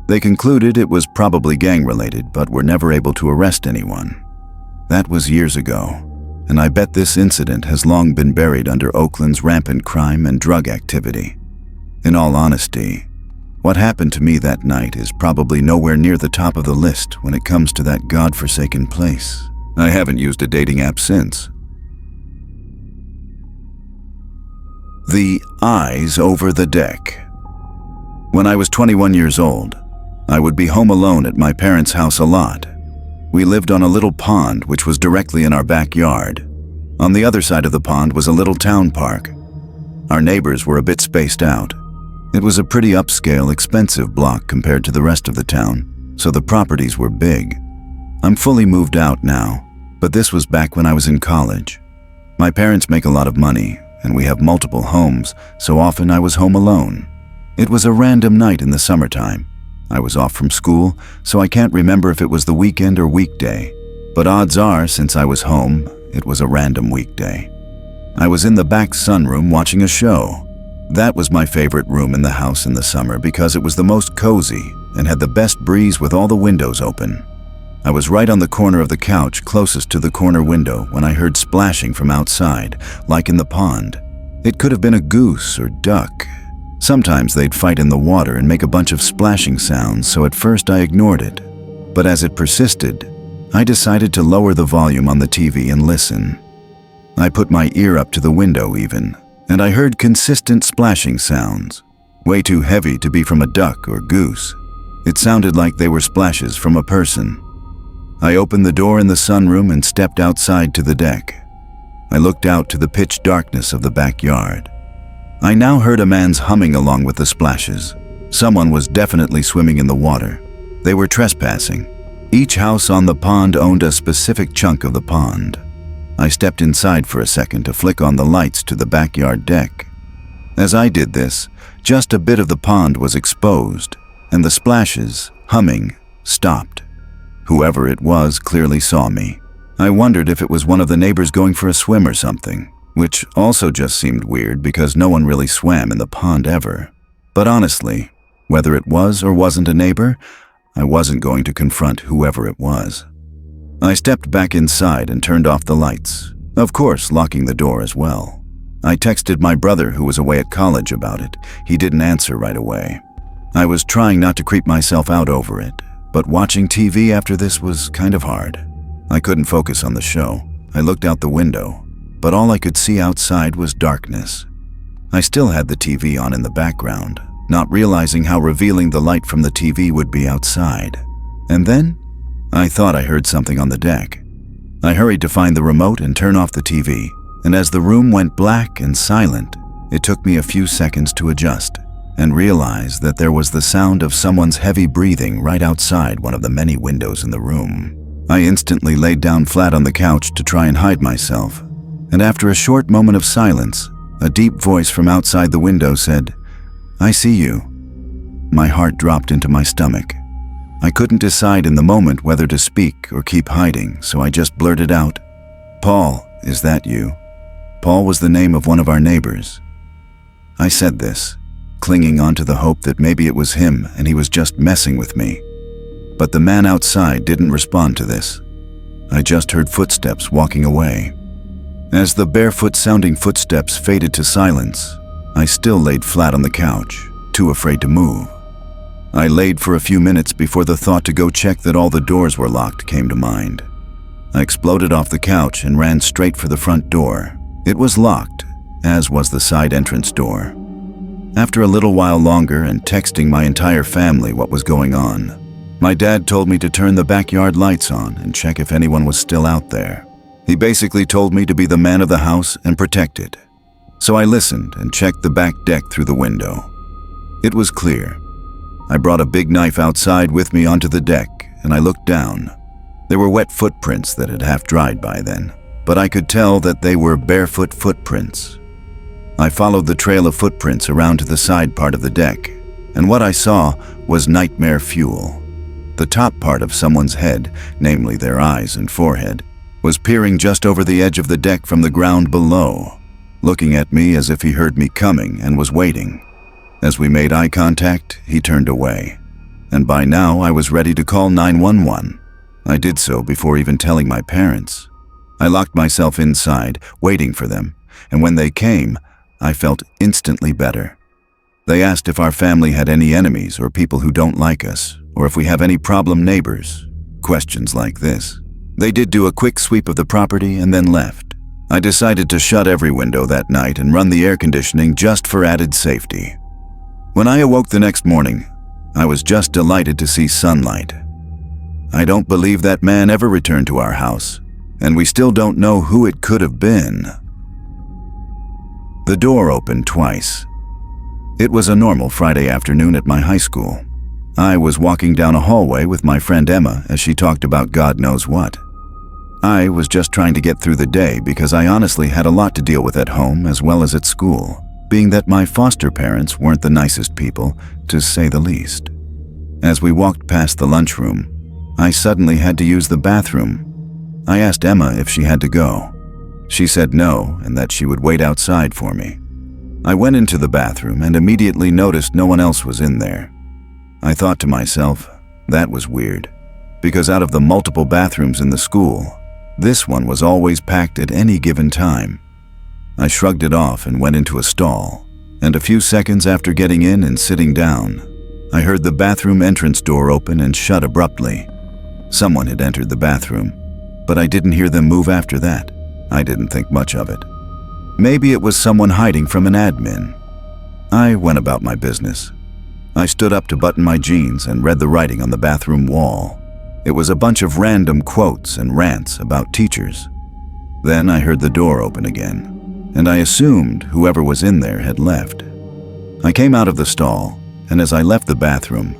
They concluded it was probably gang-related, but were never able to arrest anyone. That was years ago, and I bet this incident has long been buried under Oakland's rampant crime and drug activity. In all honesty, what happened to me that night is probably nowhere near the top of the list when it comes to that godforsaken place. I haven't used a dating app since. The eyes over the deck. When I was 21 years old, I would be home alone at my parents' house a lot. We lived on a little pond which was directly in our backyard. On the other side of the pond was a little town park. Our neighbors were a bit spaced out. It was a pretty upscale, expensive block compared to the rest of the town, so the properties were big. I'm fully moved out now, but this was back when I was in college. My parents make a lot of money, and we have multiple homes, so often I was home alone. It was a random night in the summertime. I was off from school, so I can't remember if it was the weekend or weekday, but odds are, since I was home, it was a random weekday. I was in the back sunroom watching a show. That was my favorite room in the house in the summer because it was the most cozy and had the best breeze with all the windows open. I was right on the corner of the couch closest to the corner window when I heard splashing from outside, like in the pond. It could have been a goose or duck. Sometimes they'd fight in the water and make a bunch of splashing sounds, so at first I ignored it. But as it persisted, I decided to lower the volume on the TV and listen. I put my ear up to the window even, and I heard consistent splashing sounds, way too heavy to be from a duck or goose. It sounded like they were splashes from a person. I opened the door in the sunroom and stepped outside to the deck. I looked out to the pitch darkness of the backyard. I now heard a man's humming along with the splashes. Someone was definitely swimming in the water. They were trespassing. Each house on the pond owned a specific chunk of the pond. I stepped inside for a second to flick on the lights to the backyard deck. As I did this, just a bit of the pond was exposed, and the splashes, humming, stopped. Whoever it was clearly saw me. I wondered if it was one of the neighbors going for a swim or something, which also just seemed weird because no one really swam in the pond ever. But honestly, whether it was or wasn't a neighbor, I wasn't going to confront whoever it was. I stepped back inside and turned off the lights, of course locking the door as well. I texted my brother who was away at college about it. He didn't answer right away. I was trying not to creep myself out over it, but watching TV after this was kind of hard. I couldn't focus on the show. I looked out the window, but all I could see outside was darkness. I still had the TV on in the background, not realizing how revealing the light from the TV would be outside. And then, I thought I heard something on the deck. I hurried to find the remote and turn off the TV, and as the room went black and silent, it took me a few seconds to adjust and realize that there was the sound of someone's heavy breathing right outside one of the many windows in the room. I instantly laid down flat on the couch to try and hide myself, and after a short moment of silence, a deep voice from outside the window said, "I see you." My heart dropped into my stomach. I couldn't decide in the moment whether to speak or keep hiding, so I just blurted out, "Paul, is that you?" Paul was the name of one of our neighbors. I said this, clinging onto the hope that maybe it was him and he was just messing with me. But the man outside didn't respond to this. I just heard footsteps walking away. As the barefoot-sounding footsteps faded to silence, I still laid flat on the couch, too afraid to move. I laid for a few minutes before the thought to go check that all the doors were locked came to mind. I exploded off the couch and ran straight for the front door. It was locked, as was the side entrance door. After a little while longer and texting my entire family what was going on, My dad told me to turn the backyard lights on and check if anyone was still out there. He basically told me to be the man of the house and protect it. So I listened and checked the back deck through the window. It was clear. I brought a big knife outside with me onto the deck, and I looked down. There were wet footprints that had half dried by then, but I could tell that they were barefoot footprints. I followed the trail of footprints around to the side part of the deck, and what I saw was nightmare fuel. The top part of someone's head, namely their eyes and forehead, was peering just over the edge of the deck from the ground below, looking at me as if he heard me coming and was waiting. As we made eye contact, he turned away, and by now I was ready to call 911. I did so before even telling my parents. I locked myself inside, waiting for them, and when they came, I felt instantly better. They asked if our family had any enemies or people who don't like us, or if we have any problem neighbors. Questions like this. They did do a quick sweep of the property and then left. I decided to shut every window that night and run the air conditioning just for added safety. When I awoke the next morning, I was just delighted to see sunlight. I don't believe that man ever returned to our house, and we still don't know who it could have been. The door opened twice. It was a normal Friday afternoon at my high school. I was walking down a hallway with my friend Emma as she talked about God knows what. I was just trying to get through the day because I honestly had a lot to deal with at home as well as at school, being that my foster parents weren't the nicest people, to say the least. As we walked past the lunchroom, I suddenly had to use the bathroom. I asked Emma if she had to go. She said no and that she would wait outside for me. I went into the bathroom and immediately noticed no one else was in there. I thought to myself, that was weird, because out of the multiple bathrooms in the school, this one was always packed at any given time. I shrugged it off and went into a stall, and a few seconds after getting in and sitting down, I heard the bathroom entrance door open and shut abruptly. Someone had entered the bathroom, but I didn't hear them move after that. I didn't think much of it. Maybe it was someone hiding from an admin. I went about my business. I stood up to button my jeans and read the writing on the bathroom wall. It was a bunch of random quotes and rants about teachers. Then I heard the door open again, and I assumed whoever was in there had left. I came out of the stall, and as I left the bathroom,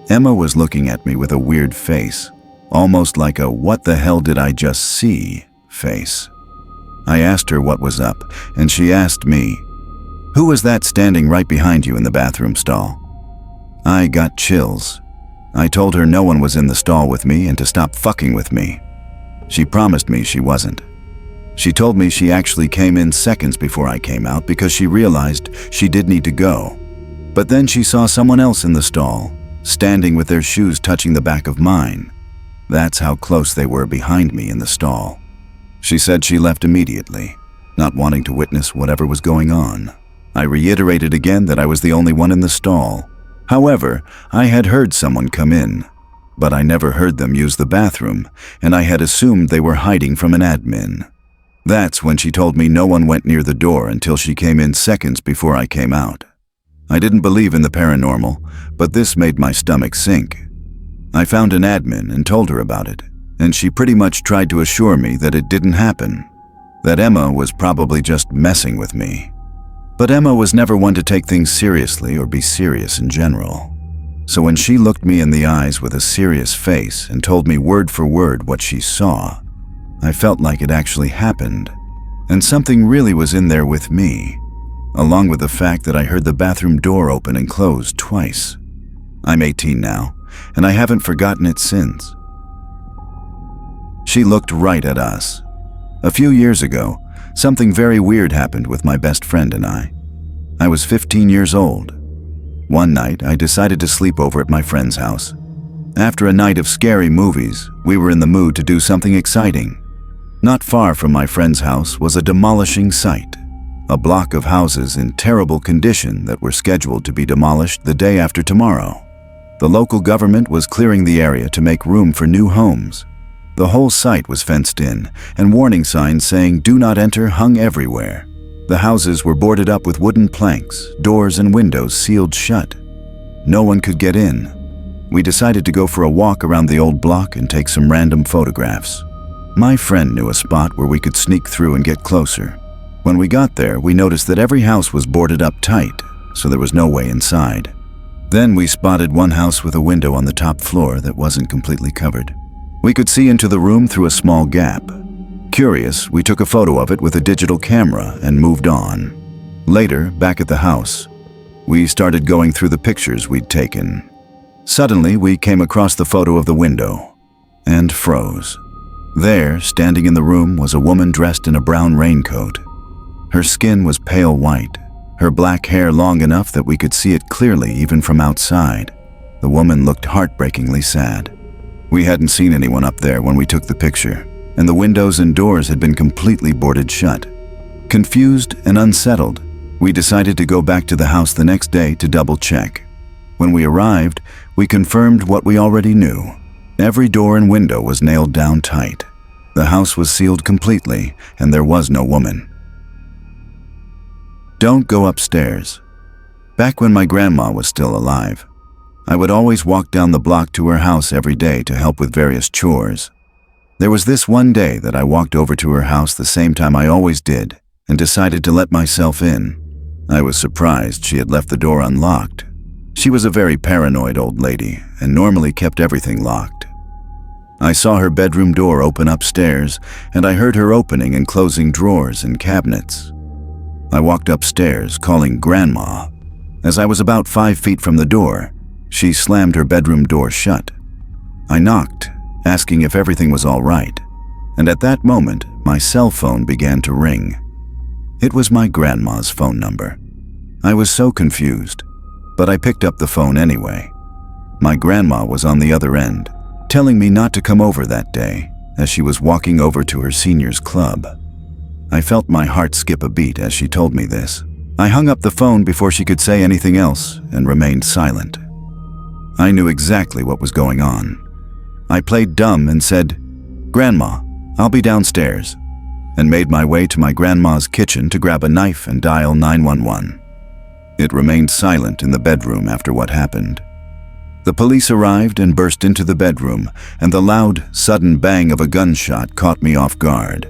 Emma was looking at me with a weird face, almost like a "what the hell did I just see" face. I asked her what was up, and she asked me, "Who was that standing right behind you in the bathroom stall?" I got chills. I told her no one was in the stall with me and to stop fucking with me. She promised me she wasn't. She told me she actually came in seconds before I came out because she realized she did need to go. But then she saw someone else in the stall, standing with their shoes touching the back of mine. That's how close they were behind me in the stall. She said she left immediately, not wanting to witness whatever was going on. I reiterated again that I was the only one in the stall. However, I had heard someone come in, but I never heard them use the bathroom, and I had assumed they were hiding from an admin. That's when she told me no one went near the door until she came in seconds before I came out. I didn't believe in the paranormal, but this made my stomach sink. I found an admin and told her about it, and she pretty much tried to assure me that it didn't happen, that Emma was probably just messing with me. But Emma was never one to take things seriously or be serious in general. So when she looked me in the eyes with a serious face and told me word for word what she saw, I felt like it actually happened, and something really was in there with me, along with the fact that I heard the bathroom door open and close twice. I'm 18 now, and I haven't forgotten it since. She looked right at us. A few years ago, something very weird happened with my best friend and I. I was 15 years old. One night, I decided to sleep over at my friend's house. After a night of scary movies, we were in the mood to do something exciting. Not far from my friend's house was a demolishing site, a block of houses in terrible condition that were scheduled to be demolished the day after tomorrow. The local government was clearing the area to make room for new homes. The whole site was fenced in, and warning signs saying "Do not enter" hung everywhere. The houses were boarded up with wooden planks, doors and windows sealed shut. No one could get in. We decided to go for a walk around the old block and take some random photographs. My friend knew a spot where we could sneak through and get closer. When we got there, we noticed that every house was boarded up tight, so there was no way inside. Then we spotted one house with a window on the top floor that wasn't completely covered. We could see into the room through a small gap. Curious, we took a photo of it with a digital camera and moved on. Later, back at the house, we started going through the pictures we'd taken. Suddenly, we came across the photo of the window and froze. There, standing in the room, was a woman dressed in a brown raincoat. Her skin was pale white, her black hair long enough that we could see it clearly even from outside. The woman looked heartbreakingly sad. We hadn't seen anyone up there when we took the picture, and the windows and doors had been completely boarded shut. Confused and unsettled, we decided to go back to the house the next day to double-check. When we arrived, we confirmed what we already knew. Every door and window was nailed down tight. The house was sealed completely, and there was no woman. Don't go upstairs. Back when my grandma was still alive, I would always walk down the block to her house every day to help with various chores. There was this one day that I walked over to her house the same time I always did and decided to let myself in. I was surprised she had left the door unlocked. She was a very paranoid old lady and normally kept everything locked. I saw her bedroom door open upstairs, and I heard her opening and closing drawers and cabinets. I walked upstairs, calling Grandma. As I was about 5 feet from the door, she slammed her bedroom door shut. I knocked, asking if everything was all right, and at that moment, my cell phone began to ring. It was my grandma's phone number. I was so confused, but I picked up the phone anyway. My grandma was on the other end, telling me not to come over that day, as she was walking over to her seniors club. I felt my heart skip a beat as she told me this. I hung up the phone before she could say anything else and remained silent. I knew exactly what was going on. I played dumb and said, "Grandma, I'll be downstairs," and made my way to my grandma's kitchen to grab a knife and dial 911. It remained silent in the bedroom after what happened. The police arrived and burst into the bedroom, and the loud, sudden bang of a gunshot caught me off guard.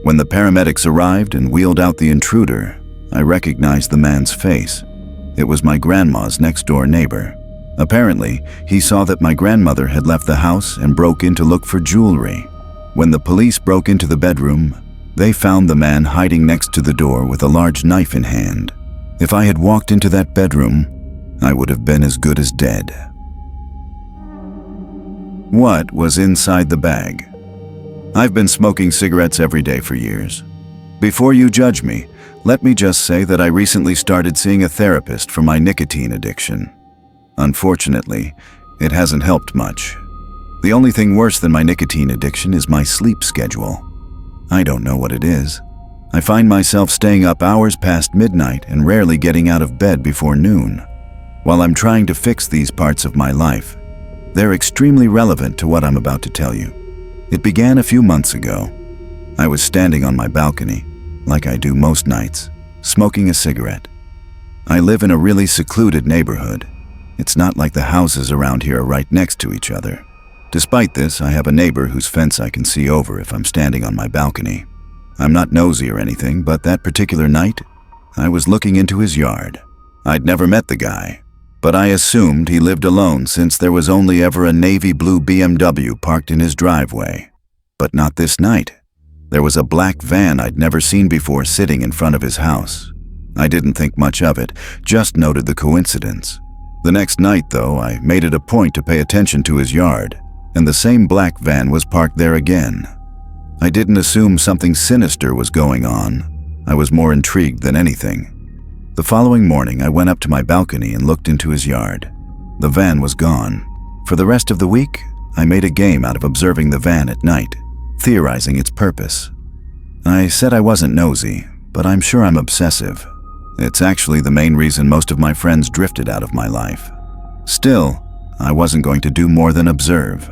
When the paramedics arrived and wheeled out the intruder, I recognized the man's face. It was my grandma's next-door neighbor. Apparently, he saw that my grandmother had left the house and broke in to look for jewelry. When the police broke into the bedroom, they found the man hiding next to the door with a large knife in hand. If I had walked into that bedroom, I would have been as good as dead. What was inside the bag? I've been smoking cigarettes every day for years. Before you judge me, let me just say that I recently started seeing a therapist for my nicotine addiction. Unfortunately, it hasn't helped much. The only thing worse than my nicotine addiction is my sleep schedule. I don't know what it is. I find myself staying up hours past midnight and rarely getting out of bed before noon. While I'm trying to fix these parts of my life, they're extremely relevant to what I'm about to tell you. It began a few months ago. I was standing on my balcony, like I do most nights, smoking a cigarette. I live in a really secluded neighborhood. It's not like the houses around here are right next to each other. Despite this, I have a neighbor whose fence I can see over if I'm standing on my balcony. I'm not nosy or anything, but that particular night, I was looking into his yard. I'd never met the guy, but I assumed he lived alone since there was only ever a navy blue BMW parked in his driveway. But not this night. There was a black van I'd never seen before sitting in front of his house. I didn't think much of it, just noted the coincidence. The next night, though, I made it a point to pay attention to his yard, and the same black van was parked there again. I didn't assume something sinister was going on. I was more intrigued than anything. The following morning, I went up to my balcony and looked into his yard. The van was gone. For the rest of the week, I made a game out of observing the van at night, theorizing its purpose. I said I wasn't nosy, but I'm sure I'm obsessive. It's actually the main reason most of my friends drifted out of my life. Still, I wasn't going to do more than observe.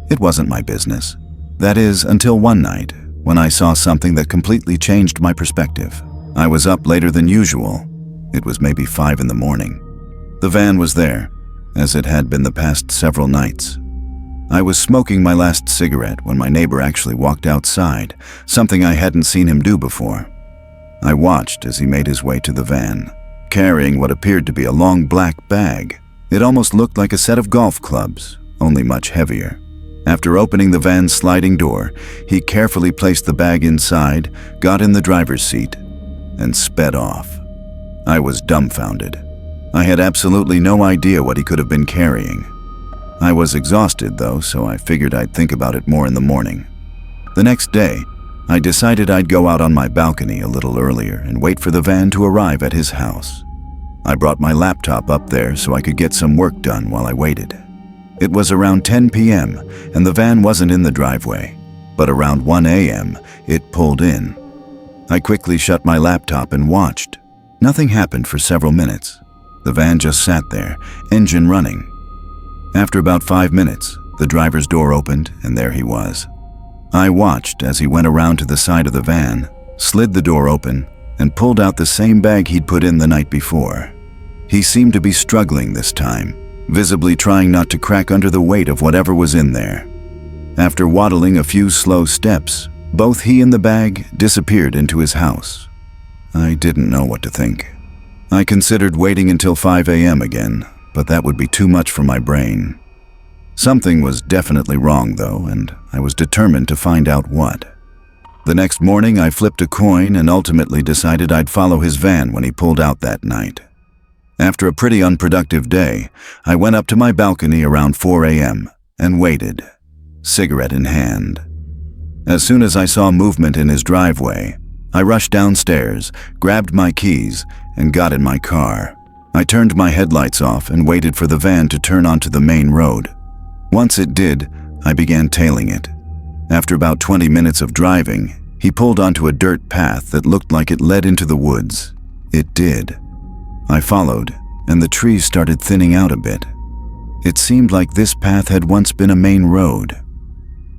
It wasn't my business. That is, until one night, when I saw something that completely changed my perspective. I was up later than usual. It was maybe 5 in the morning. The van was there, as it had been the past several nights. I was smoking my last cigarette when my neighbor actually walked outside, something I hadn't seen him do before. I watched as he made his way to the van, carrying what appeared to be a long black bag. It almost looked like a set of golf clubs, only much heavier. After opening the van's sliding door, he carefully placed the bag inside, got in the driver's seat, and sped off. I was dumbfounded. I had absolutely no idea what he could have been carrying. I was exhausted though, so I figured I'd think about it more in the morning. The next day, I decided I'd go out on my balcony a little earlier and wait for the van to arrive at his house. I brought my laptop up there so I could get some work done while I waited. It was around 10 p.m. and the van wasn't in the driveway, but around 1 a.m. it pulled in. I quickly shut my laptop and watched. Nothing happened for several minutes. The van just sat there, engine running. After about 5 minutes, the driver's door opened and there he was. I watched as he went around to the side of the van, slid the door open, and pulled out the same bag he'd put in the night before. He seemed to be struggling this time, visibly trying not to crack under the weight of whatever was in there. After waddling a few slow steps, both he and the bag disappeared into his house. I didn't know what to think. I considered waiting until 5 a.m. again, but that would be too much for my brain. Something was definitely wrong though, and I was determined to find out what. The next morning I flipped a coin and ultimately decided I'd follow his van when he pulled out that night. After a pretty unproductive day, I went up to my balcony around 4 a.m. and waited, cigarette in hand. As soon as I saw movement in his driveway, I rushed downstairs, grabbed my keys, and got in my car. I turned my headlights off and waited for the van to turn onto the main road. Once it did, I began tailing it. After about 20 minutes of driving, he pulled onto a dirt path that looked like it led into the woods. It did. I followed, and the trees started thinning out a bit. It seemed like this path had once been a main road.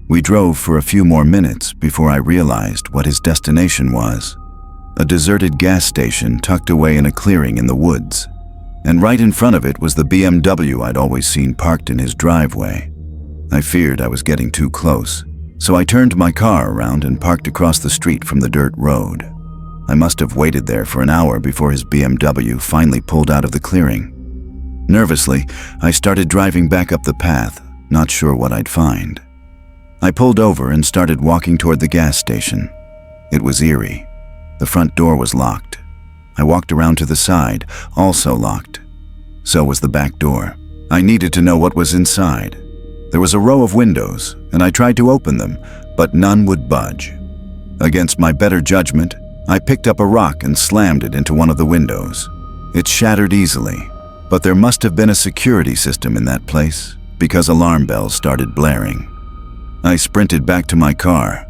We drove for a few more minutes before I realized what his destination was. A deserted gas station tucked away in a clearing in the woods. And right in front of it was the BMW I'd always seen parked in his driveway. I feared I was getting too close, so I turned my car around and parked across the street from the dirt road. I must have waited there for an hour before his BMW finally pulled out of the clearing. Nervously, I started driving back up the path, not sure what I'd find. I pulled over and started walking toward the gas station. It was eerie. The front door was locked. I walked around to the side, also locked. So was the back door. I needed to know what was inside. There was a row of windows, and I tried to open them, but none would budge. Against my better judgment, I picked up a rock and slammed it into one of the windows. It shattered easily, but there must have been a security system in that place because alarm bells started blaring. I sprinted back to my car,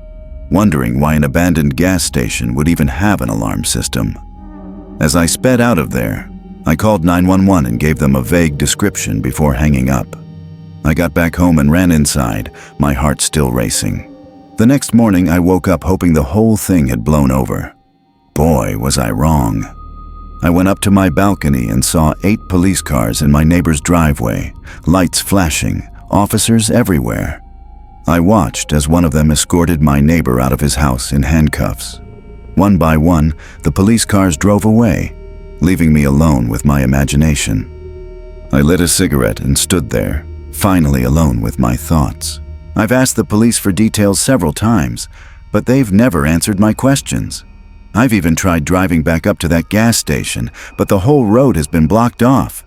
wondering why an abandoned gas station would even have an alarm system. As I sped out of there, I called 911 and gave them a vague description before hanging up. I got back home and ran inside, my heart still racing. The next morning, I woke up hoping the whole thing had blown over. Boy, was I wrong. I went up to my balcony and saw 8 police cars in my neighbor's driveway, lights flashing, officers everywhere. I watched as one of them escorted my neighbor out of his house in handcuffs. One by one, the police cars drove away, leaving me alone with my imagination. I lit a cigarette and stood there, finally alone with my thoughts. I've asked the police for details several times, but they've never answered my questions. I've even tried driving back up to that gas station, but the whole road has been blocked off.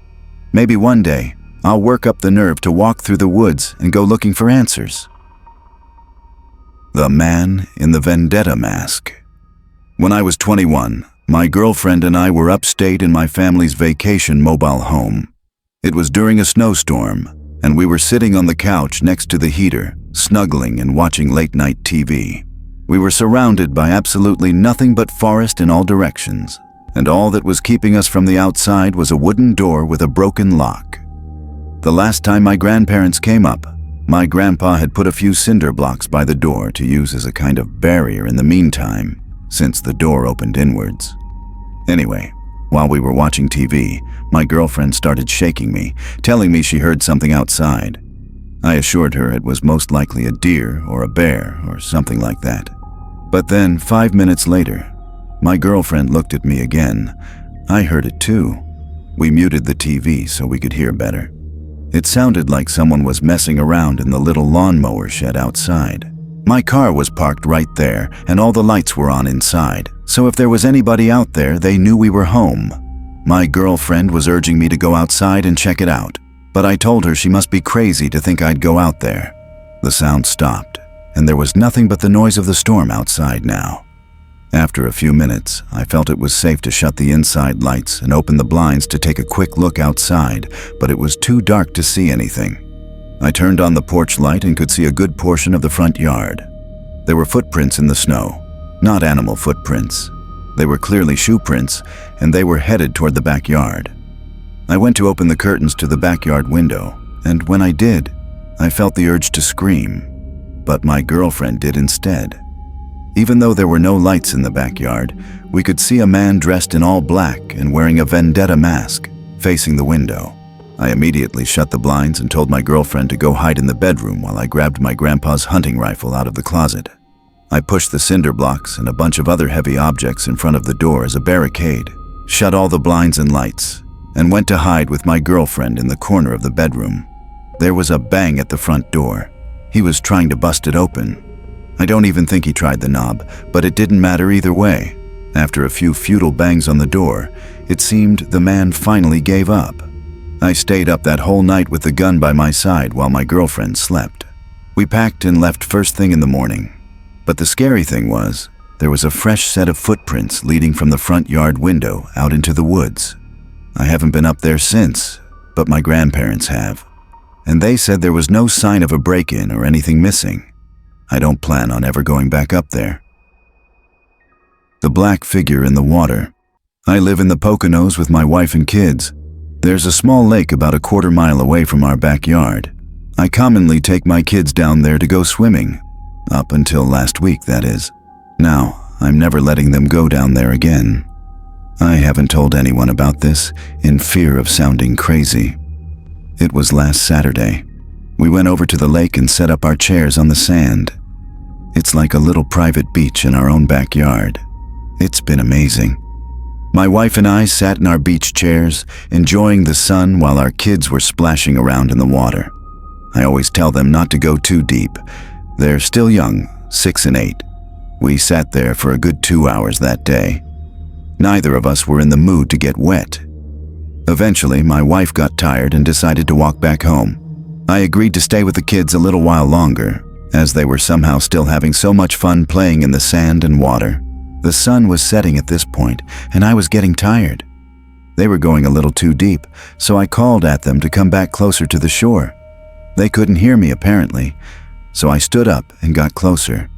Maybe one day, I'll work up the nerve to walk through the woods and go looking for answers. The Man in the Vendetta Mask. When I was 21, my girlfriend and I were upstate in my family's vacation mobile home. It was during a snowstorm, and we were sitting on the couch next to the heater, snuggling and watching late-night TV. We were surrounded by absolutely nothing but forest in all directions, and all that was keeping us from the outside was a wooden door with a broken lock. The last time my grandparents came up, my grandpa had put a few cinder blocks by the door to use as a kind of barrier in the meantime, since the door opened inwards. Anyway, While we were watching TV, my girlfriend started shaking me, telling me she heard something outside. I assured her it was most likely a deer or a bear or something like that. But then, 5 minutes later, my girlfriend looked at me again. I heard it too. We muted the TV so we could hear better. It sounded like someone was messing around in the little lawnmower shed outside. My car was parked right there, and all the lights were on inside, so if there was anybody out there, they knew we were home. My girlfriend was urging me to go outside and check it out, but I told her she must be crazy to think I'd go out there. The sound stopped, and there was nothing but the noise of the storm outside now. After a few minutes, I felt it was safe to shut the inside lights and open the blinds to take a quick look outside, but it was too dark to see anything. I turned on the porch light and could see a good portion of the front yard. There were footprints in the snow, not animal footprints. They were clearly shoe prints, and they were headed toward the backyard. I went to open the curtains to the backyard window, and when I did, I felt the urge to scream, but my girlfriend did instead. Even though there were no lights in the backyard, we could see a man dressed in all black and wearing a vendetta mask, facing the window. I immediately shut the blinds and told my girlfriend to go hide in the bedroom while I grabbed my grandpa's hunting rifle out of the closet. I pushed the cinder blocks and a bunch of other heavy objects in front of the door as a barricade, shut all the blinds and lights, and went to hide with my girlfriend in the corner of the bedroom. There was a bang at the front door. He was trying to bust it open. I don't even think he tried the knob, but it didn't matter either way. After a few futile bangs on the door, it seemed the man finally gave up. I stayed up that whole night with the gun by my side while my girlfriend slept. We packed and left first thing in the morning. But the scary thing was, there was a fresh set of footprints leading from the front yard window out into the woods. I haven't been up there since, but my grandparents have. And they said there was no sign of a break-in or anything missing. I don't plan on ever going back up there. The black figure in the water. I live in the Poconos with my wife and kids. There's a small lake about a quarter mile away from our backyard. I commonly take my kids down there to go swimming. Up until last week, that is. Now, I'm never letting them go down there again. I haven't told anyone about this, in fear of sounding crazy. It was last Saturday. We went over to the lake and set up our chairs on the sand. It's like a little private beach in our own backyard. It's been amazing. My wife and I sat in our beach chairs, enjoying the sun while our kids were splashing around in the water. I always tell them not to go too deep. They're still young, 6 and 8. We sat there for a good 2 hours that day. Neither of us were in the mood to get wet. Eventually, my wife got tired and decided to walk back home. I agreed to stay with the kids a little while longer, as they were somehow still having so much fun playing in the sand and water. The sun was setting at this point, and I was getting tired. They were going a little too deep, so I called at them to come back closer to the shore. They couldn't hear me apparently, so I stood up and got closer.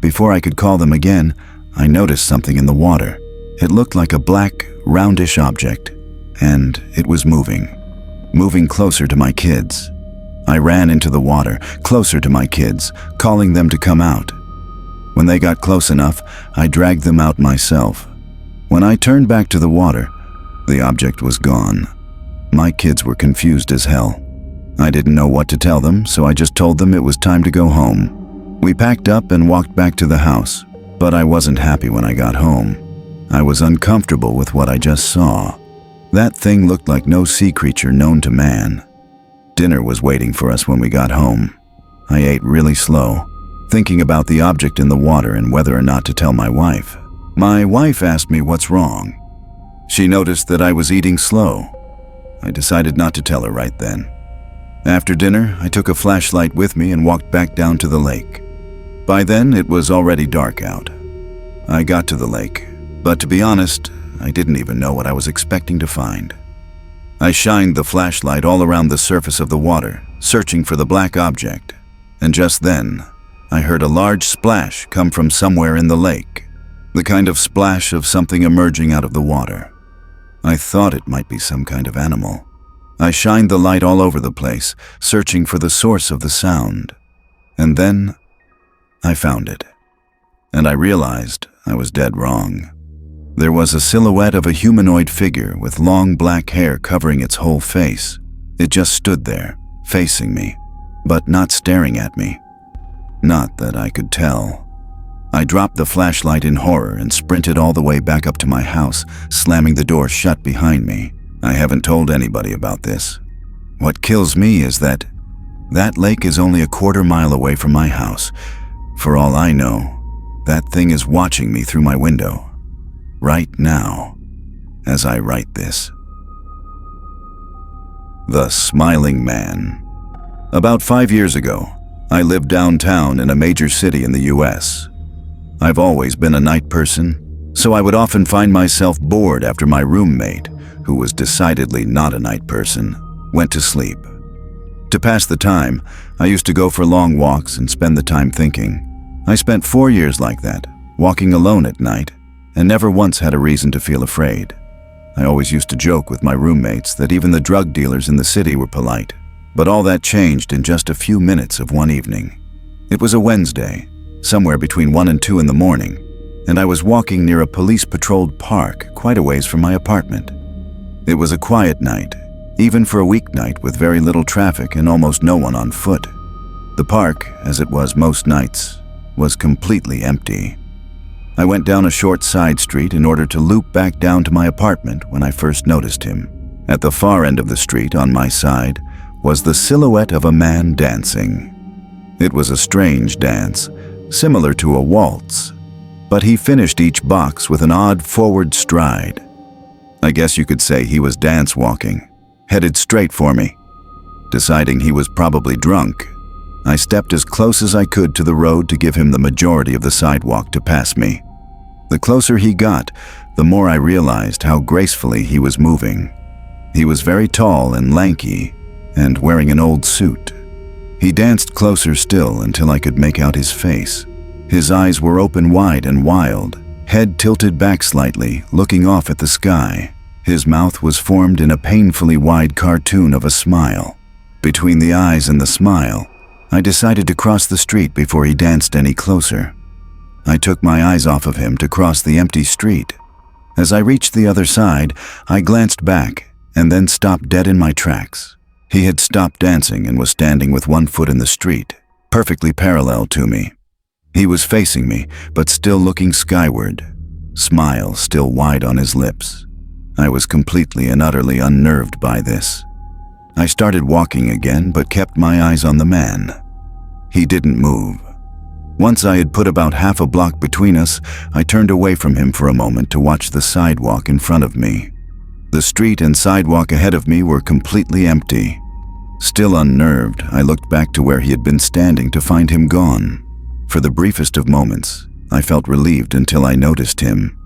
Before I could call them again, I noticed something in the water. It looked like a black, roundish object, and it was moving closer to my kids. I ran into the water, closer to my kids, calling them to come out. When they got close enough, I dragged them out myself. When I turned back to the water, the object was gone. My kids were confused as hell. I didn't know what to tell them, so I just told them it was time to go home. We packed up and walked back to the house, but I wasn't happy when I got home. I was uncomfortable with what I just saw. That thing looked like no sea creature known to man. Dinner was waiting for us when we got home. I ate really slow, thinking about the object in the water and whether or not to tell my wife. My wife asked me what's wrong. She noticed that I was eating slow. I decided not to tell her right then. After dinner, I took a flashlight with me and walked back down to the lake. By then, it was already dark out. I got to the lake, but to be honest, I didn't even know what I was expecting to find. I shined the flashlight all around the surface of the water, searching for the black object, and just then, I heard a large splash come from somewhere in the lake, the kind of splash of something emerging out of the water. I thought it might be some kind of animal. I shined the light all over the place, searching for the source of the sound. And then, I found it. And I realized I was dead wrong. There was a silhouette of a humanoid figure with long black hair covering its whole face. It just stood there, facing me, but not staring at me. Not that I could tell. I dropped the flashlight in horror and sprinted all the way back up to my house, slamming the door shut behind me. I haven't told anybody about this. What kills me is that lake is only a quarter-mile away from my house. For all I know, that thing is watching me through my window, right now, as I write this. The Smiling Man. About 5 years ago, I lived downtown in a major city in the US. I've always been a night person, so I would often find myself bored after my roommate, who was decidedly not a night person, went to sleep. To pass the time, I used to go for long walks and spend the time thinking. I spent 4 years like that, walking alone at night, and never once had a reason to feel afraid. I always used to joke with my roommates that even the drug dealers in the city were polite, but all that changed in just a few minutes of one evening. It was a Wednesday, somewhere between 1 and 2 in the morning, and I was walking near a police-patrolled park quite a ways from my apartment. It was a quiet night, even for a weeknight with very little traffic and almost no one on foot. The park, as it was most nights, was completely empty. I went down a short side street in order to loop back down to my apartment when I first noticed him. At the far end of the street, on my side, was the silhouette of a man dancing. It was a strange dance, similar to a waltz, but he finished each box with an odd forward stride. I guess you could say he was dance walking, headed straight for me. Deciding he was probably drunk, I stepped as close as I could to the road to give him the majority of the sidewalk to pass me. The closer he got, the more I realized how gracefully he was moving. He was very tall and lanky, and wearing an old suit. He danced closer still until I could make out his face. His eyes were open wide and wild, head tilted back slightly, looking off at the sky. His mouth was formed in a painfully wide cartoon of a smile. Between the eyes and the smile, I decided to cross the street before he danced any closer. I took my eyes off of him to cross the empty street. As I reached the other side, I glanced back and then stopped dead in my tracks. He had stopped dancing and was standing with one foot in the street, perfectly parallel to me. He was facing me, but still looking skyward, smile still wide on his lips. I was completely and utterly unnerved by this. I started walking again, but kept my eyes on the man. He didn't move. Once I had put about half a block between us, I turned away from him for a moment to watch the sidewalk in front of me. The street and sidewalk ahead of me were completely empty. Still unnerved, I looked back to where he had been standing to find him gone. For the briefest of moments, I felt relieved until I noticed him.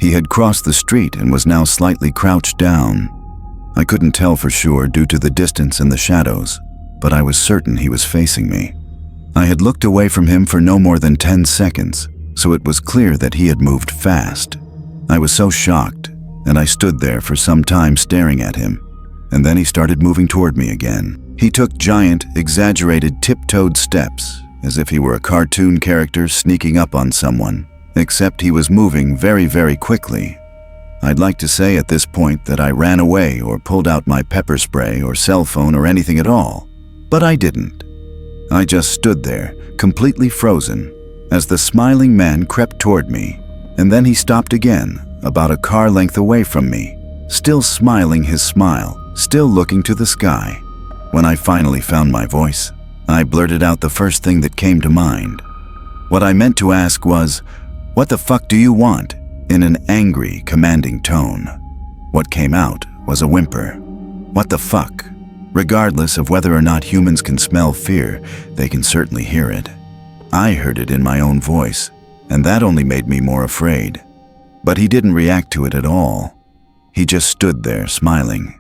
He had crossed the street and was now slightly crouched down. I couldn't tell for sure due to the distance and the shadows, but I was certain he was facing me. I had looked away from him for no more than 10 seconds, so it was clear that he had moved fast. I was so shocked, and I stood there for some time staring at him, and then he started moving toward me again. He took giant, exaggerated, tiptoed steps, as if he were a cartoon character sneaking up on someone, except he was moving very, very quickly. I'd like to say at this point that I ran away or pulled out my pepper spray or cell phone or anything at all, but I didn't. I just stood there, completely frozen, as the smiling man crept toward me, and then he stopped again, about a car length away from me, still smiling his smile, still looking to the sky. When I finally found my voice, I blurted out the first thing that came to mind. What I meant to ask was, "What the fuck do you want?" in an angry, commanding tone. What came out was a whimper. What the fuck? Regardless of whether or not humans can smell fear, they can certainly hear it. I heard it in my own voice, and that only made me more afraid. But he didn't react to it at all. He just stood there, smiling.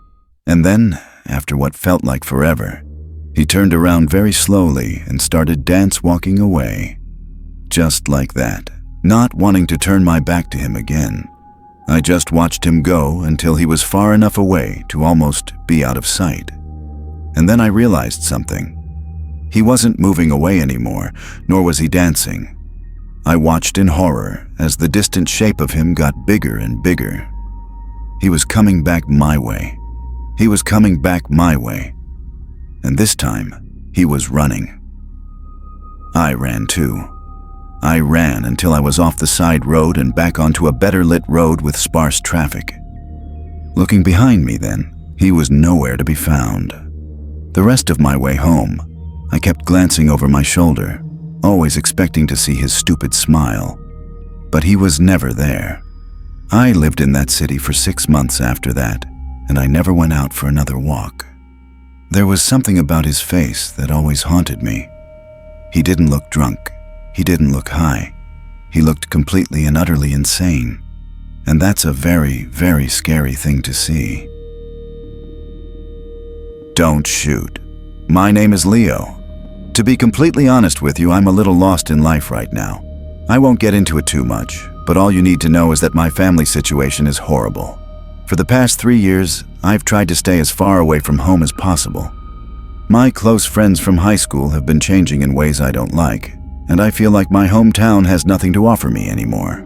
And then, after what felt like forever, he turned around very slowly and started dance-walking away. Just like that, not wanting to turn my back to him again. I just watched him go until he was far enough away to almost be out of sight. And then I realized something. He wasn't moving away anymore, nor was he dancing. I watched in horror as the distant shape of him got bigger and bigger. He was coming back my way. He was coming back my way. And this time, he was running. I ran too. I ran until I was off the side road and back onto a better lit road with sparse traffic. Looking behind me then, he was nowhere to be found. The rest of my way home, I kept glancing over my shoulder, always expecting to see his stupid smile. But he was never there. I lived in that city for 6 months after that, and I never went out for another walk. There was something about his face that always haunted me. He didn't look drunk. He didn't look high. He looked completely and utterly insane. And that's a very, very scary thing to see. Don't shoot. My name is Leo. To be completely honest with you, I'm a little lost in life right now. I won't get into it too much, but all you need to know is that my family situation is horrible. For the past 3 years, I've tried to stay as far away from home as possible. My close friends from high school have been changing in ways I don't like, and I feel like my hometown has nothing to offer me anymore.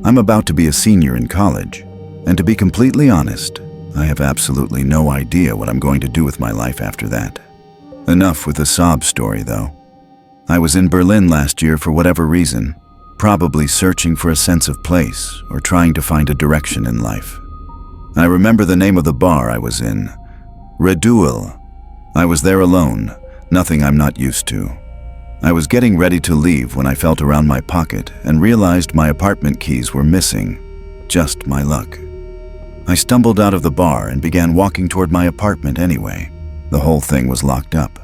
I'm about to be a senior in college, and to be completely honest, I have absolutely no idea what I'm going to do with my life after that. Enough with the sob story, though. I was in Berlin last year for whatever reason, probably searching for a sense of place or trying to find a direction in life. I remember the name of the bar I was in, Reduel. I was there alone, nothing I'm not used to. I was getting ready to leave when I felt around my pocket and realized my apartment keys were missing. Just my luck. I stumbled out of the bar and began walking toward my apartment anyway. The whole thing was locked up.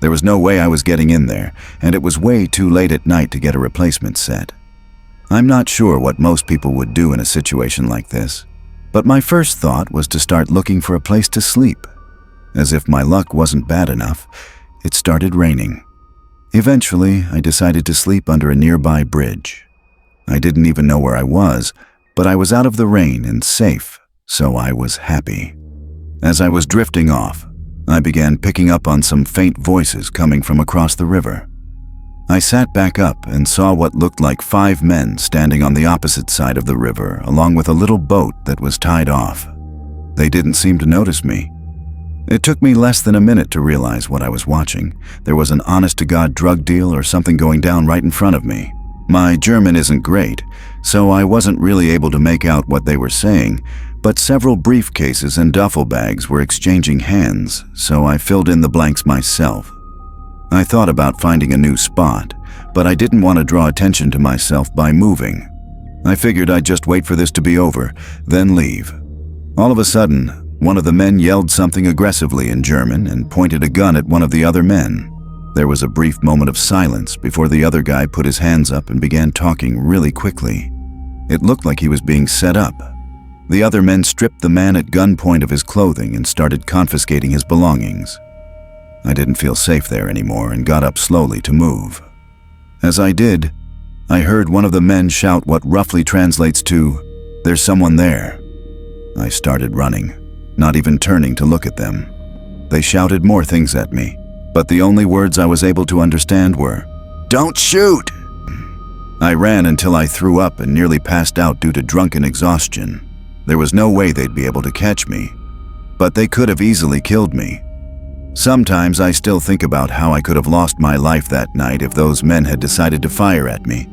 There was no way I was getting in there, and it was way too late at night to get a replacement set. I'm not sure what most people would do in a situation like this, but my first thought was to start looking for a place to sleep. As if my luck wasn't bad enough, it started raining. Eventually, I decided to sleep under a nearby bridge. I didn't even know where I was, but I was out of the rain and safe, so I was happy. As I was drifting off, I began picking up on some faint voices coming from across the river. I sat back up and saw what looked like 5 men standing on the opposite side of the river, along with a little boat that was tied off. They didn't seem to notice me. It took me less than a minute to realize what I was watching. There was an honest-to-God drug deal or something going down right in front of me. My German isn't great, so I wasn't really able to make out what they were saying, but several briefcases and duffel bags were exchanging hands, so I filled in the blanks myself. I thought about finding a new spot, but I didn't want to draw attention to myself by moving. I figured I'd just wait for this to be over, then leave. All of a sudden, one of the men yelled something aggressively in German and pointed a gun at one of the other men. There was a brief moment of silence before the other guy put his hands up and began talking really quickly. It looked like he was being set up. The other men stripped the man at gunpoint of his clothing and started confiscating his belongings. I didn't feel safe there anymore and got up slowly to move. As I did, I heard one of the men shout what roughly translates to, "There's someone there." I started running, not even turning to look at them. They shouted more things at me, but the only words I was able to understand were, "Don't shoot!" I ran until I threw up and nearly passed out due to drunken exhaustion. There was no way they'd be able to catch me, but they could have easily killed me. Sometimes I still think about how I could have lost my life that night if those men had decided to fire at me.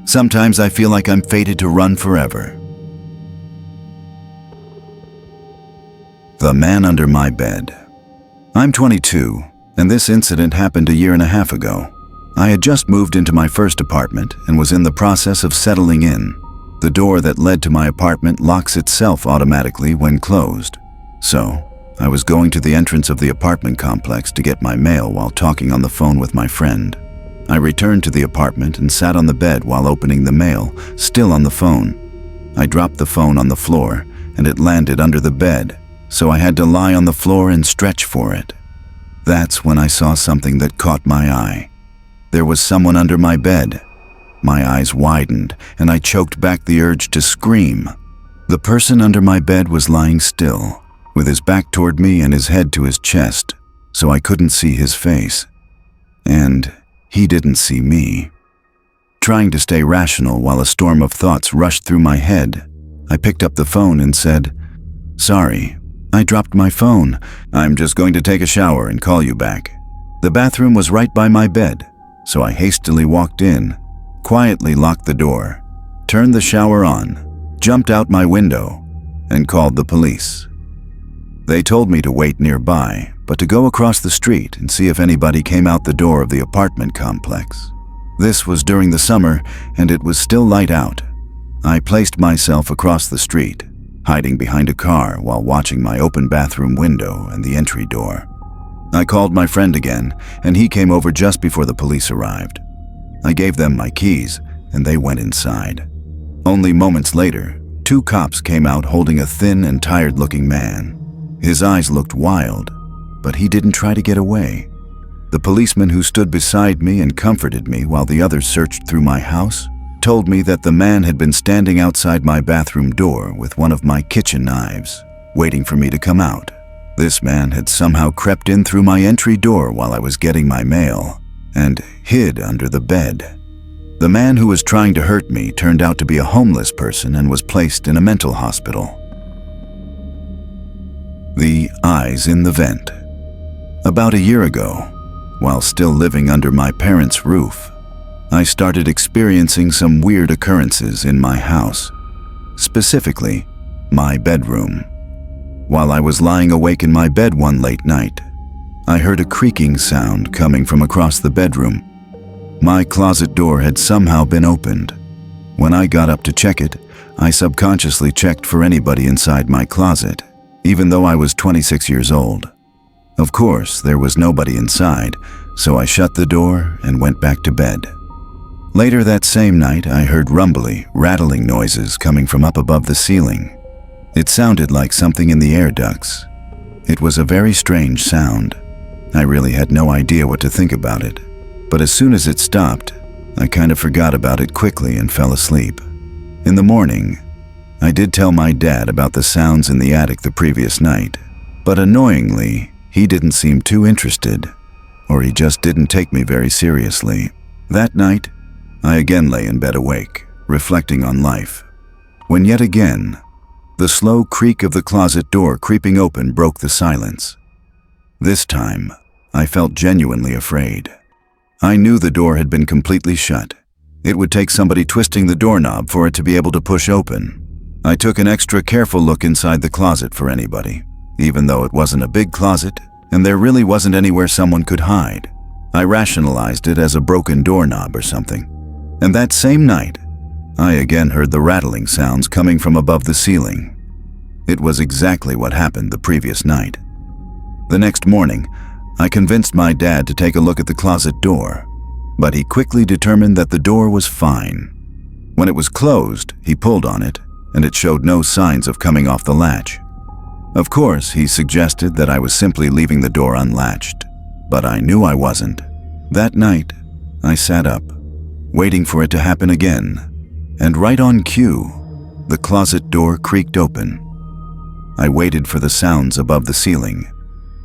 Sometimes I feel like I'm fated to run forever. The man under my bed. I'm 22, and this incident happened 1.5 years ago. I had just moved into my first apartment and was in the process of settling in. The door that led to my apartment locks itself automatically when closed. So, I was going to the entrance of the apartment complex to get my mail while talking on the phone with my friend. I returned to the apartment and sat on the bed while opening the mail, still on the phone. I dropped the phone on the floor, and it landed under the bed, so I had to lie on the floor and stretch for it. That's when I saw something that caught my eye. There was someone under my bed. My eyes widened, and I choked back the urge to scream. The person under my bed was lying still, with his back toward me and his head to his chest, so I couldn't see his face. And he didn't see me. Trying to stay rational while a storm of thoughts rushed through my head, I picked up the phone and said, "Sorry, I dropped my phone. I'm just going to take a shower and call you back." The bathroom was right by my bed, so I hastily walked in, quietly locked the door, turned the shower on, jumped out my window, and called the police. They told me to wait nearby, but to go across the street and see if anybody came out the door of the apartment complex. This was during the summer, and it was still light out. I placed myself across the street, hiding behind a car while watching my open bathroom window and the entry door. I called my friend again, and he came over just before the police arrived. I gave them my keys, and they went inside. Only moments later, 2 cops came out holding a thin and tired-looking man. His eyes looked wild, but he didn't try to get away. The policeman who stood beside me and comforted me while the others searched through my house told me that the man had been standing outside my bathroom door with one of my kitchen knives, waiting for me to come out. This man had somehow crept in through my entry door while I was getting my mail and hid under the bed. The man who was trying to hurt me turned out to be a homeless person and was placed in a mental hospital. The eyes in the vent. About a year ago, while still living under my parents' roof, I started experiencing some weird occurrences in my house, specifically my bedroom. While I was lying awake in my bed one late night, I heard a creaking sound coming from across the bedroom. My closet door had somehow been opened. When I got up to check it, I subconsciously checked for anybody inside my closet, even though I was 26 years old. Of course, there was nobody inside, so I shut the door and went back to bed. Later that same night, I heard rumbly, rattling noises coming from up above the ceiling. It sounded like something in the air ducts. It was a very strange sound. I really had no idea what to think about it, but as soon as it stopped, I kind of forgot about it quickly and fell asleep. In the morning, I did tell my dad about the sounds in the attic the previous night, but annoyingly, he didn't seem too interested, or he just didn't take me very seriously. That night, I again lay in bed awake, reflecting on life, when yet again, the slow creak of the closet door creeping open broke the silence. This time, I felt genuinely afraid. I knew the door had been completely shut. It would take somebody twisting the doorknob for it to be able to push open. I took an extra careful look inside the closet for anybody, even though it wasn't a big closet and there really wasn't anywhere someone could hide. I rationalized it as a broken doorknob or something. And that same night, I again heard the rattling sounds coming from above the ceiling. It was exactly what happened the previous night. The next morning, I convinced my dad to take a look at the closet door, but he quickly determined that the door was fine. When it was closed, he pulled on it, and it showed no signs of coming off the latch. Of course, he suggested that I was simply leaving the door unlatched, but I knew I wasn't. That night, I sat up, waiting for it to happen again, and right on cue, the closet door creaked open. I waited for the sounds above the ceiling,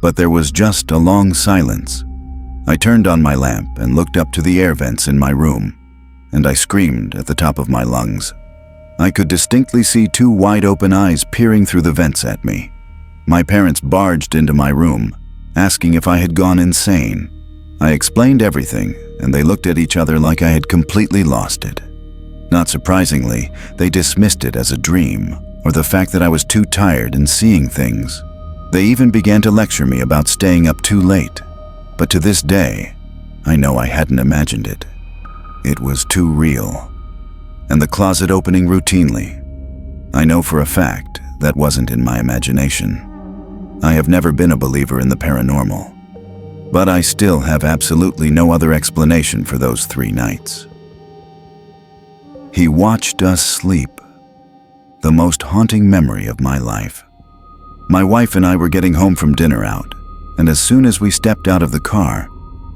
but there was just a long silence. I turned on my lamp and looked up to the air vents in my room, and I screamed at the top of my lungs. I could distinctly see 2 wide-open eyes peering through the vents at me. My parents barged into my room, asking if I had gone insane. I explained everything, and they looked at each other like I had completely lost it. Not surprisingly, they dismissed it as a dream, or the fact that I was too tired and seeing things. They even began to lecture me about staying up too late. But to this day, I know I hadn't imagined it. It was too real. And the closet opening routinely. I know for a fact that wasn't in my imagination. I have never been a believer in the paranormal, but I still have absolutely no other explanation for those 3 nights. He watched us sleep. The most haunting memory of my life. My wife and I were getting home from dinner out, and as soon as we stepped out of the car,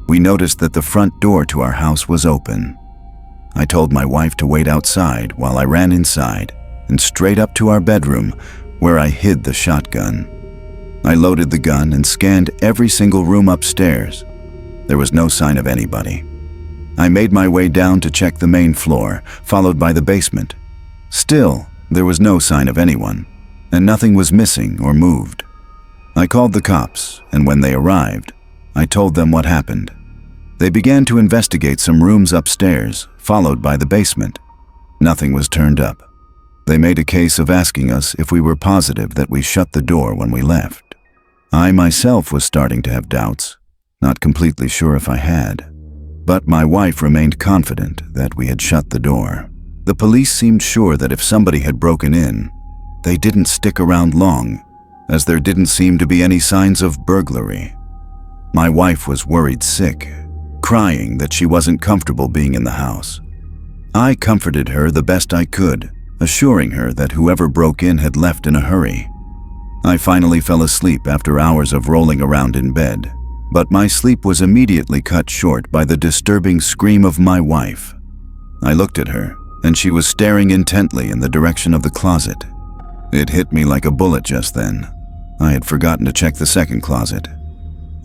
we noticed that the front door to our house was open. I told my wife to wait outside while I ran inside and straight up to our bedroom, where I hid the shotgun. I loaded the gun and scanned every single room upstairs. There was no sign of anybody. I made my way down to check the main floor, followed by the basement. Still, there was no sign of anyone, and nothing was missing or moved. I called the cops, and when they arrived, I told them what happened. They began to investigate some rooms upstairs, followed by the basement. Nothing was turned up. They made a case of asking us if we were positive that we shut the door when we left. I myself was starting to have doubts, not completely sure if I had. But my wife remained confident that we had shut the door. The police seemed sure that if somebody had broken in, they didn't stick around long, as there didn't seem to be any signs of burglary. My wife was worried sick, crying that she wasn't comfortable being in the house. I comforted her the best I could, assuring her that whoever broke in had left in a hurry. I finally fell asleep after hours of rolling around in bed, but my sleep was immediately cut short by the disturbing scream of my wife. I looked at her, and she was staring intently in the direction of the closet. It hit me like a bullet just then. I had forgotten to check the second closet.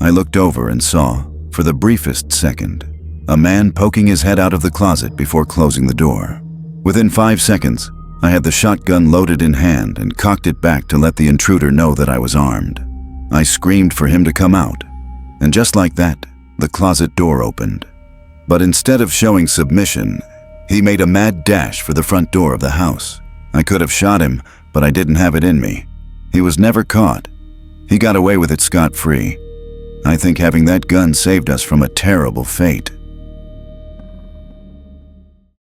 I looked over and saw, for the briefest second, a man poking his head out of the closet before closing the door. Within 5 seconds, I had the shotgun loaded in hand and cocked it back to let the intruder know that I was armed. I screamed for him to come out, and just like that, the closet door opened. But instead of showing submission, he made a mad dash for the front door of the house. I could have shot him, but I didn't have it in me. He was never caught. He got away with it scot-free. I think having that gun saved us from a terrible fate.